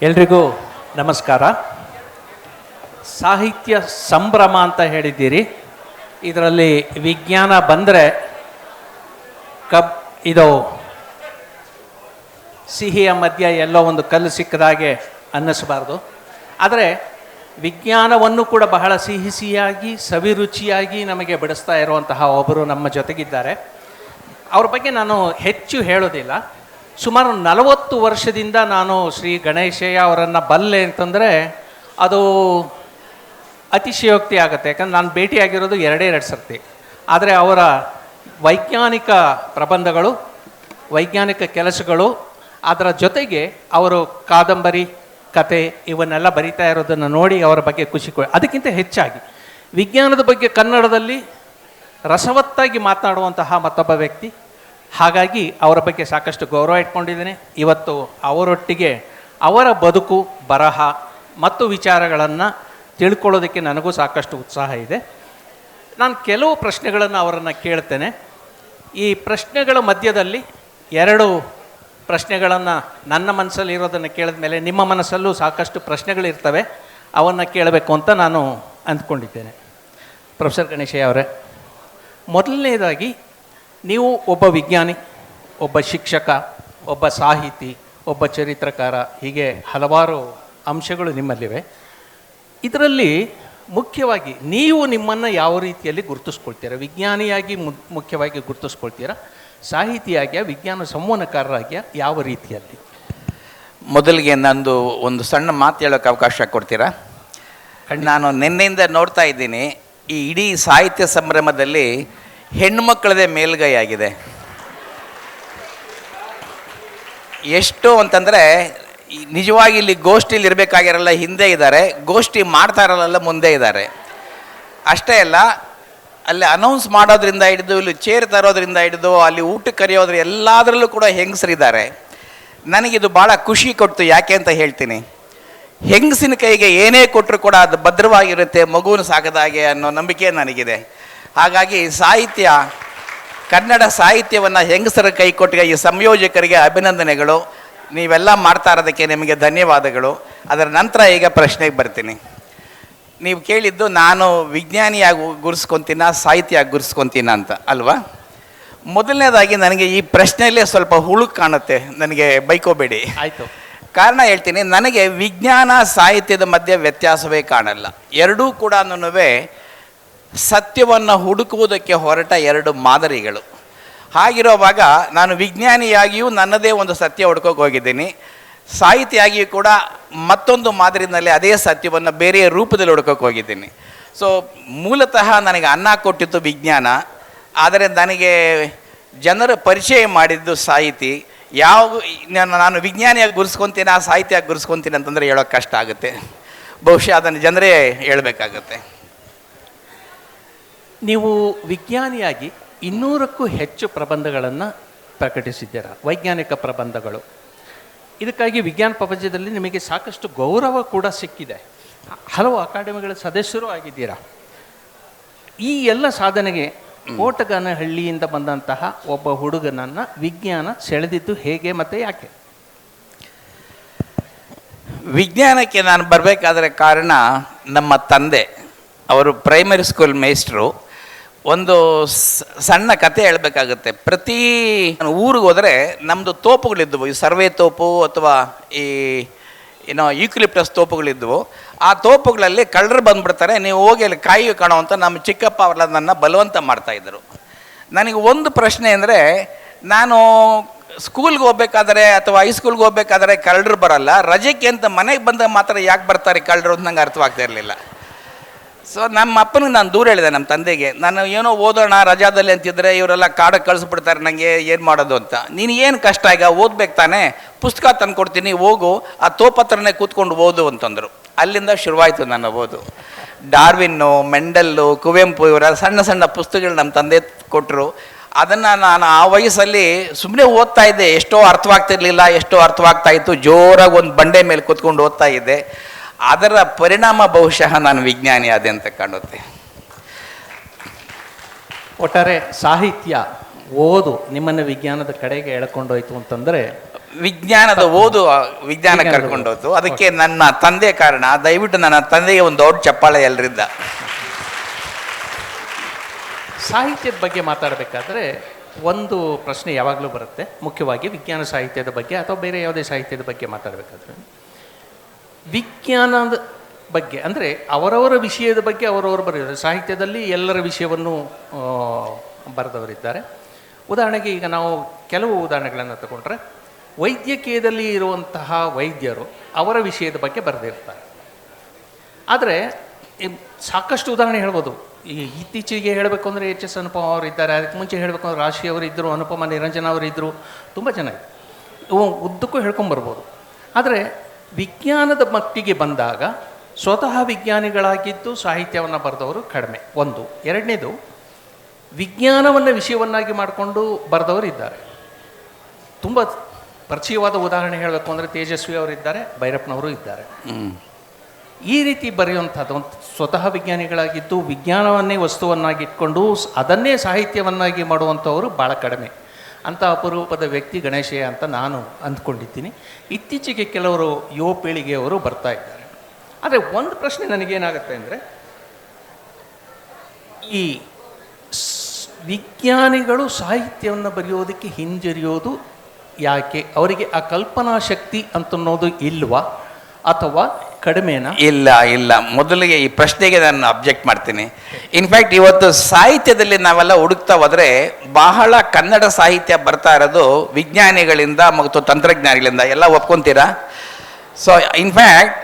ಎಲ್ರಿಗೂ ನಮಸ್ಕಾರ. ಸಾಹಿತ್ಯ ಸಂಭ್ರಮ ಅಂತ ಹೇಳಿದ್ದೀರಿ. ಇದರಲ್ಲಿ ವಿಜ್ಞಾನ ಬಂದರೆ ಇದು ಸಿಹಿಯ ಮಧ್ಯ ಎಲ್ಲೋ ಒಂದು ಕಲ್ಲು ಸಿಕ್ಕದಾಗೆ ಅನ್ನಿಸಬಾರ್ದು. ಆದರೆ ವಿಜ್ಞಾನವನ್ನು ಕೂಡ ಬಹಳ ಸಿಹಿಯಾಗಿ ಸವಿರುಚಿಯಾಗಿ ನಮಗೆ ಬಿಡಿಸ್ತಾ ಇರುವಂತಹ ಒಬ್ಬರು ನಮ್ಮ ಜೊತೆಗಿದ್ದಾರೆ. ಅವ್ರ ಬಗ್ಗೆ ನಾನು ಹೆಚ್ಚು ಹೇಳೋದಿಲ್ಲ. ಸುಮಾರು 40 ವರ್ಷದಿಂದ ನಾನು ಶ್ರೀ ಗಣೇಶಯ್ಯ ಅವರನ್ನು ಬಲ್ಲೆ ಅಂತಂದರೆ ಅದು ಅತಿಶಯೋಕ್ತಿ ಆಗುತ್ತೆ. ಯಾಕಂದ್ರೆ ನಾನು ಭೇಟಿಯಾಗಿರೋದು ಎರಡೇ ಸರ್ತಿ. ಆದರೆ ಅವರ ವೈಜ್ಞಾನಿಕ ಪ್ರಬಂಧಗಳು, ವೈಜ್ಞಾನಿಕ ಕೆಲಸಗಳು, ಅದರ ಜೊತೆಗೆ ಅವರು ಕಾದಂಬರಿ, ಕತೆ ಇವನ್ನೆಲ್ಲ ಬರಿತಾ ಇರೋದನ್ನು ನೋಡಿ ಅವರ ಬಗ್ಗೆ ಖುಷಿ. ಅದಕ್ಕಿಂತ ಹೆಚ್ಚಾಗಿ ವಿಜ್ಞಾನದ ಬಗ್ಗೆ ಕನ್ನಡದಲ್ಲಿ ರಸವತ್ತಾಗಿ ಮಾತನಾಡುವಂತಹ ಮತ್ತೊಬ್ಬ ವ್ಯಕ್ತಿ. ಹಾಗಾಗಿ ಅವರ ಬಗ್ಗೆ ಸಾಕಷ್ಟು ಗೌರವ ಇಟ್ಕೊಂಡಿದ್ದೇನೆ. ಇವತ್ತು ಅವರೊಟ್ಟಿಗೆ ಅವರ ಬದುಕು, ಬರಹ ಮತ್ತು ವಿಚಾರಗಳನ್ನು ತಿಳ್ಕೊಳ್ಳೋದಕ್ಕೆ ನನಗೂ ಸಾಕಷ್ಟು ಉತ್ಸಾಹ ಇದೆ. ನಾನು ಕೆಲವು ಪ್ರಶ್ನೆಗಳನ್ನು ಅವರನ್ನು ಕೇಳ್ತೇನೆ. ಈ ಪ್ರಶ್ನೆಗಳ ಮಧ್ಯದಲ್ಲಿ 2 ಪ್ರಶ್ನೆಗಳನ್ನು ನನ್ನ ಮನಸ್ಸಲ್ಲಿ ಇರೋದನ್ನು ಕೇಳಿದ ಮೇಲೆ ನಿಮ್ಮ ಮನಸ್ಸಲ್ಲೂ ಸಾಕಷ್ಟು ಪ್ರಶ್ನೆಗಳಿರ್ತವೆ, ಅವನ್ನು ಕೇಳಬೇಕು ಅಂತ ನಾನು ಅಂದ್ಕೊಂಡಿದ್ದೇನೆ. ಪ್ರೊಫೆಸರ್ ಗಣೇಶಯ್ಯ ಅವರೇ, ಮೊದಲನೇದಾಗಿ ನೀವು ಒಬ್ಬ ವಿಜ್ಞಾನಿ, ಒಬ್ಬ ಶಿಕ್ಷಕ, ಒಬ್ಬ ಸಾಹಿತಿ, ಒಬ್ಬ ಚರಿತ್ರಕಾರ, ಹೀಗೆ ಹಲವಾರು ಅಂಶಗಳು ನಿಮ್ಮಲ್ಲಿವೆ. ಇದರಲ್ಲಿ ಮುಖ್ಯವಾಗಿ ನೀವು ನಿಮ್ಮನ್ನು ಯಾವ ರೀತಿಯಲ್ಲಿ ಗುರುತಿಸ್ಕೊಳ್ತೀರಾ? ವಿಜ್ಞಾನಿಯಾಗಿ ಮುಖ್ಯವಾಗಿ ಗುರುತಿಸ್ಕೊಳ್ತೀರಾ? ಸಾಹಿತಿಯಾಗಿಯ, ವಿಜ್ಞಾನ ಸಂವಹನಕಾರರಾಗಿಯ, ಯಾವ ರೀತಿಯಲ್ಲಿ? ಮೊದಲಿಗೆ ನಂದು ಒಂದು ಸಣ್ಣ ಮಾತು ಹೇಳೋಕ್ಕೆ ಅವಕಾಶ ಕೊಡ್ತೀರಾ? ನಾನು ನಿನ್ನೆಯಿಂದ ನೋಡ್ತಾ ಇದ್ದೀನಿ, ಈ ಇಡೀ ಸಾಹಿತ್ಯ ಸಂಭ್ರಮದಲ್ಲಿ ಹೆಣ್ಣುಮಕ್ಕಳದೇ ಮೇಲ್ಗೈ ಆಗಿದೆ. ಎಷ್ಟು ಅಂತಂದರೆ ನಿಜವಾಗಿ ಇಲ್ಲಿ ಗೋಷ್ಠಿಲಿ ಇರಬೇಕಾಗಿರಲ್ಲ ಹಿಂದೆ ಇದ್ದಾರೆ, ಗೋಷ್ಠಿ ಮಾಡ್ತಾ ಇರಲ್ಲ ಮುಂದೆ ಇದ್ದಾರೆ. ಅಷ್ಟೇ ಅಲ್ಲ, ಅಲ್ಲಿ ಅನೌನ್ಸ್ ಮಾಡೋದ್ರಿಂದ ಹಿಡಿದು, ಇಲ್ಲಿ ಚೇರ್ ತರೋದ್ರಿಂದ ಹಿಡಿದು, ಅಲ್ಲಿ ಊಟಕ್ಕೆ ಕರೆಯೋದ್ರ ಎಲ್ಲದರಲ್ಲೂ ಕೂಡ ಹೆಂಗಸರಿದ್ದಾರೆ. ನನಗಿದು ಭಾಳ ಖುಷಿ ಕೊಡ್ತು. ಯಾಕೆ ಅಂತ ಹೇಳ್ತೀನಿ. ಹೆಂಗಸಿನ ಕೈಗೆ ಏನೇ ಕೊಟ್ಟರು ಕೂಡ ಅದು ಭದ್ರವಾಗಿರುತ್ತೆ, ಮಗುವನ್ನು ಸಾಕದಾಗೆ ಅನ್ನೋ ನಂಬಿಕೆ ನನಗಿದೆ. ಹಾಗಾಗಿ ಸಾಹಿತ್ಯ, ಕನ್ನಡ ಸಾಹಿತ್ಯವನ್ನು ಹೆಂಗಸರ ಕೈ ಕೊಟ್ಟಿಗೆ ಈ ಸಂಯೋಜಕರಿಗೆ ಅಭಿನಂದನೆಗಳು. ನೀವೆಲ್ಲ ಮಾಡ್ತಾ ಇರೋದಕ್ಕೆ ನಿಮಗೆ ಧನ್ಯವಾದಗಳು. ಅದರ ನಂತರ ಈಗ ಪ್ರಶ್ನೆಗೆ ಬರ್ತೀನಿ. ನೀವು ಕೇಳಿದ್ದು ನಾನು ವಿಜ್ಞಾನಿಯಾಗಿ ಗುರುಸ್ಕೊತೀನ, ಸಾಹಿತ್ಯವಾಗಿ ಗುರುಸ್ಕೊತೀನ ಅಂತ ಅಲ್ವಾ? ಮೊದಲನೇದಾಗಿ ನನಗೆ ಈ ಪ್ರಶ್ನೆಯಲ್ಲೇ ಸ್ವಲ್ಪ ಹುಳುಕು ಕಾಣುತ್ತೆ, ನನಗೆ ಬೈಕೋಬೇಡಿ. ಆಯಿತು. ಕಾರಣ ಹೇಳ್ತೀನಿ. ನನಗೆ ವಿಜ್ಞಾನ ಸಾಹಿತ್ಯದ ಮಧ್ಯೆ ವ್ಯತ್ಯಾಸವೇ ಕಾಣಲ್ಲ. ಎರಡೂ ಕೂಡ ಸತ್ಯವನ್ನು ಹುಡುಕುವುದಕ್ಕೆ ಹೊರಟ 2 ಮಾದರಿಗಳು. ಹಾಗಿರುವಾಗ ನಾನು ವಿಜ್ಞಾನಿಯಾಗಿಯೂ ನನ್ನದೇ ಒಂದು ಸತ್ಯ ಹುಡ್ಕೋಕೆ ಹೋಗಿದ್ದೀನಿ, ಸಾಹಿತಿಯಾಗಿಯೂ ಕೂಡ ಮತ್ತೊಂದು ಮಾದರಿನಲ್ಲಿ ಅದೇ ಸತ್ಯವನ್ನು ಬೇರೆ ರೂಪದಲ್ಲಿ ಹುಡ್ಕೋಕೆ ಹೋಗಿದ್ದೀನಿ. ಸೊ ಮೂಲತಃ ನನಗೆ ಅನ್ನ ಕೊಟ್ಟಿದ್ದು ವಿಜ್ಞಾನ, ಆದರೆ ನನಗೆ ಜನರ ಪರಿಚಯ ಮಾಡಿದ್ದು ಸಾಹಿತಿ. ನಾನು ವಿಜ್ಞಾನಿಯಾಗಿ ಗುರುಸ್ಕೊತೀನಿ, ಸಾಹಿತ್ಯವಾಗಿ ಗುರುಸ್ಕೊತೀನಿ ಅಂತಂದರೆ ಹೇಳೋಕ್ಕೆ ಕಷ್ಟ ಆಗುತ್ತೆ. ಬಹುಶಃ ಅದನ್ನು ಜನರೇ ಹೇಳಬೇಕಾಗತ್ತೆ. ನೀವು ವಿಜ್ಞಾನಿಯಾಗಿ 200ಕ್ಕೂ ಹೆಚ್ಚು ಪ್ರಬಂಧಗಳನ್ನು ಪ್ರಕಟಿಸಿದ್ದೀರಾ, ವೈಜ್ಞಾನಿಕ ಪ್ರಬಂಧಗಳು. ಇದಕ್ಕಾಗಿ ವಿಜ್ಞಾನ ಪ್ರಪಂಚದಲ್ಲಿ ನಿಮಗೆ ಸಾಕಷ್ಟು ಗೌರವ ಕೂಡ ಸಿಕ್ಕಿದೆ. ಹಲವು ಅಕಾಡೆಮಿಗಳ ಸದಸ್ಯರೂ ಆಗಿದ್ದೀರಾ. ಈ ಎಲ್ಲ ಸಾಧನೆಗೆ ಓಟಗಾನಹಳ್ಳಿಯಿಂದ ಬಂದಂತಹ ಒಬ್ಬ ಹುಡುಗನನ್ನು ವಿಜ್ಞಾನ ಸೆಳೆದಿದ್ದು ಹೇಗೆ ಮತ್ತು ಯಾಕೆ? ವಿಜ್ಞಾನಕ್ಕೆ ನಾನು ಬರಬೇಕಾದ್ರೆ ಕಾರಣ ನಮ್ಮ ತಂದೆ. ಅವರು ಪ್ರೈಮರಿ ಸ್ಕೂಲ್ ಮೇಸ್ಟ್ರು. ಒಂದು ಸಣ್ಣ ಕತೆ ಹೇಳಬೇಕಾಗುತ್ತೆ. ಪ್ರತಿ ಊರಿಗೆ ಹೋದರೆ ನಮ್ಮದು ತೋಪುಗಳಿದ್ದವು, ಈ ಸರ್ವೆ ತೋಪು ಅಥವಾ ಈ ಯೂಕ್ಲಿಪ್ಟಸ್ ತೋಪುಗಳಿದ್ದವು. ಆ ತೋಪುಗಳಲ್ಲಿ ಕಳ್ಳರು ಬಂದುಬಿಡ್ತಾರೆ, ನೀವು ಹೋಗಿ ಅಲ್ಲಿ ಕಾಯಿ ಕಾಣೋ ಅಂತ ನಮ್ಮ ಚಿಕ್ಕಪ್ಪ ಅವರೆಲ್ಲ ನನ್ನ ಬಲವಂತ ಮಾಡ್ತಾಯಿದ್ರು. ನನಗೆ ಒಂದು ಪ್ರಶ್ನೆ ಅಂದರೆ, ನಾನು ಸ್ಕೂಲ್ಗೆ ಹೋಗ್ಬೇಕಾದ್ರೆ ಅಥವಾ ಹೈಸ್ಕೂಲ್ಗೆ ಹೋಗ್ಬೇಕಾದ್ರೆ ಕಳ್ಳರು ಬರಲ್ಲ, ರಜೆಗೆ ಅಂತ ಮನೆಗೆ ಬಂದಾಗ ಮಾತ್ರ ಯಾಕೆ ಬರ್ತಾರೆ ಕಳ್ಳರು ಅಂತ ನಂಗೆ ಅರ್ಥವಾಗ್ತಾ ಇರಲಿಲ್ಲ. ಸೊ ನಮ್ಮ ಅಪ್ಪನಿಗೆ ನಾನು ದೂರ ಹೇಳಿದೆ, ನಮ್ಮ ತಂದೆಗೆ. ನಾನು ಏನೋ ಓದೋಣ ರಜಾದಲ್ಲಿ ಅಂತಿದ್ರೆ ಇವರೆಲ್ಲ ಕಾಡಕ್ಕೆ ಕಳಿಸ್ಬಿಡ್ತಾರೆ, ನನಗೆ ಏನು ಮಾಡೋದು ಅಂತ. ನೀನು ಏನು ಕಷ್ಟ ಈಗ ಓದ್ಬೇಕು ತಾನೆ, ಪುಸ್ತಕ ತಂದು ಕೊಡ್ತೀನಿ, ಹೋಗು, ಆ ತೋಪತ್ರನೇ ಕೂತ್ಕೊಂಡು ಓದು ಅಂತಂದರು. ಅಲ್ಲಿಂದ ಶುರುವಾಯಿತು ನನ್ನ ಓದು. ಡಾರ್ವಿನ್ನು, ಮೆಂಡಲ್ಲು, ಕುವೆಂಪು ಇವರ ಸಣ್ಣ ಸಣ್ಣ ಪುಸ್ತಕಗಳು ನಮ್ಮ ತಂದೆ ಕೊಟ್ಟರು. ಅದನ್ನು ನಾನು ಆ ವಯಸ್ಸಲ್ಲಿ ಸುಮ್ಮನೆ ಓದ್ತಾ ಇದ್ದೆ. ಎಷ್ಟೋ ಅರ್ಥವಾಗ್ತಿರ್ಲಿಲ್ಲ, ಎಷ್ಟೋ ಅರ್ಥವಾಗ್ತಾಯಿತ್ತು. ಜೋರಾಗಿ ಒಂದು ಬಂಡೆ ಮೇಲೆ ಕೂತ್ಕೊಂಡು ಓದ್ತಾ ಇದ್ದೆ. ಅದರ ಪರಿಣಾಮ ಬಹುಶಃ ನಾನು ವಿಜ್ಞಾನಿ ಆದೆ ಅಂತ ಕಾಣುತ್ತೆ. ಒಟ್ಟಾರೆ ಸಾಹಿತ್ಯ, ಓದು ನಿಮ್ಮನ್ನು ವಿಜ್ಞಾನದ ಕಡೆಗೆ ಎಳ್ಕೊಂಡೋಯ್ತು ಅಂತಂದರೆ ವಿಜ್ಞಾನದ ಓದು ವಿಜ್ಞಾನ ಕರ್ಕೊಂಡೋತು. ಅದಕ್ಕೆ ನನ್ನ ತಂದೆ ಕಾರಣ. ದಯವಿಟ್ಟು ನನ್ನ ತಂದೆಗೆ ಒಂದು ದೊಡ್ಡ ಚಪ್ಪಾಳೆ ಎಲ್ಲರಿಂದ. ಸಾಹಿತ್ಯದ ಬಗ್ಗೆ ಮಾತಾಡಬೇಕಾದ್ರೆ ಒಂದು ಪ್ರಶ್ನೆ ಯಾವಾಗಲೂ ಬರುತ್ತೆ, ಮುಖ್ಯವಾಗಿ ವಿಜ್ಞಾನ ಸಾಹಿತ್ಯದ ಬಗ್ಗೆ ಅಥವಾ ಬೇರೆ ಯಾವುದೇ ಸಾಹಿತ್ಯದ ಬಗ್ಗೆ ಮಾತಾಡಬೇಕಾದ್ರೆ, ವಿಜ್ಞಾನದ ಬಗ್ಗೆ ಅಂದರೆ ಅವರವರ ವಿಷಯದ ಬಗ್ಗೆ ಅವರವರು ಬರೆಯೋದು. ಸಾಹಿತ್ಯದಲ್ಲಿ ಎಲ್ಲರ ವಿಷಯವನ್ನು ಬರೆದವರಿದ್ದಾರೆ. ಉದಾಹರಣೆಗೆ ಈಗ ನಾವು ಕೆಲವು ಉದಾಹರಣೆಗಳನ್ನು ತಗೊಂಡ್ರೆ, ವೈದ್ಯಕೀಯದಲ್ಲಿ ಇರುವಂತಹ ವೈದ್ಯರು ಅವರ ವಿಷಯದ ಬಗ್ಗೆ ಬರೆದಿರ್ತಾರೆ. ಆದರೆ ಸಾಕಷ್ಟು ಉದಾಹರಣೆ ಹೇಳ್ಬೋದು. ಈ ಇತ್ತೀಚೆಗೆ ಹೇಳಬೇಕು ಅಂದರೆ HS ಅನುಪಮ ಅವರು ಇದ್ದಾರೆ. ಅದಕ್ಕೆ ಮುಂಚೆ ಹೇಳಬೇಕು ಅಂದರೆ ರಾಶಿ ಅವರು ಇದ್ದರು, ಅನುಪಮ ನಿರಂಜನ ಅವರು ಇದ್ದರು, ತುಂಬ ಜನ ಇದ್ದರು. ಇವು ಉದ್ದಕ್ಕೂ ಹೇಳ್ಕೊಂಬರ್ಬೋದು. ಆದರೆ ವಿಜ್ಞಾನದ ಮಟ್ಟಿಗೆ ಬಂದಾಗ ಸ್ವತಃ ವಿಜ್ಞಾನಿಗಳಾಗಿದ್ದು ಸಾಹಿತ್ಯವನ್ನು ಬರೆದವರು ಕಡಿಮೆ, ಒಂದು. ಎರಡನೇದು, ವಿಜ್ಞಾನವನ್ನು ವಿಷಯವನ್ನಾಗಿ ಮಾಡಿಕೊಂಡು ಬರೆದವರು ಇದ್ದಾರೆ. ತುಂಬ ಪರಿಚಯವಾದ ಉದಾಹರಣೆ ಹೇಳಬೇಕು ಅಂದರೆ ತೇಜಸ್ವಿ ಅವರಿದ್ದಾರೆ, ಭೈರಪ್ಪನವರು ಇದ್ದಾರೆ. ಈ ರೀತಿ ಬರೆಯುವಂಥದ್ದು ಸ್ವತಃ ವಿಜ್ಞಾನಿಗಳಾಗಿದ್ದು ವಿಜ್ಞಾನವನ್ನೇ ವಸ್ತುವನ್ನಾಗಿಟ್ಕೊಂಡು ಅದನ್ನೇ ಸಾಹಿತ್ಯವನ್ನಾಗಿ ಮಾಡುವಂಥವರು ಭಾಳ ಕಡಿಮೆ. ಅಂಥ ಅಪರೂಪದ ವ್ಯಕ್ತಿ ಗಣೇಶಯ್ಯ ಅಂತ ನಾನು ಅಂದ್ಕೊಂಡಿದ್ದೀನಿ. ಇತ್ತೀಚೆಗೆ ಕೆಲವರು ಯುವ ಪೀಳಿಗೆಯವರು ಬರ್ತಾ ಇದ್ದಾರೆ. ಆದರೆ ಒಂದು ಪ್ರಶ್ನೆ ನನಗೇನಾಗುತ್ತೆ ಅಂದರೆ, ಈ ವಿಜ್ಞಾನಿಗಳು ಸಾಹಿತ್ಯವನ್ನು ಬರೆಯೋದಕ್ಕೆ ಹಿಂಜರಿಯೋದು ಯಾಕೆ? ಅವರಿಗೆ ಆ ಕಲ್ಪನಾ ಶಕ್ತಿ ಅಂತನ್ನೋದು ಇಲ್ವಾ ಅಥವಾ ಕಡಿಮೆನಾ? ಇಲ್ಲ. ಮೊದಲಿಗೆ ಈ ಪ್ರಶ್ನೆಗೆ ನಾನು ಅಬ್ಜೆಕ್ಟ್ ಮಾಡ್ತೀನಿ. ಇನ್ಫ್ಯಾಕ್ಟ್ ಇವತ್ತು ಸಾಹಿತ್ಯದಲ್ಲಿ ನಾವೆಲ್ಲ ಹುಡುಕ್ತಾ ಹೋದರೆ ಬಹಳ ಕನ್ನಡ ಸಾಹಿತ್ಯ ಬರ್ತಾ ಇರೋದು ವಿಜ್ಞಾನಿಗಳಿಂದ ಮತ್ತು ತಂತ್ರಜ್ಞಾನಿಗಳಿಂದ. ಎಲ್ಲ ಒಪ್ಕೊಂತೀರಾ? ಸೊ ಇನ್ಫ್ಯಾಕ್ಟ್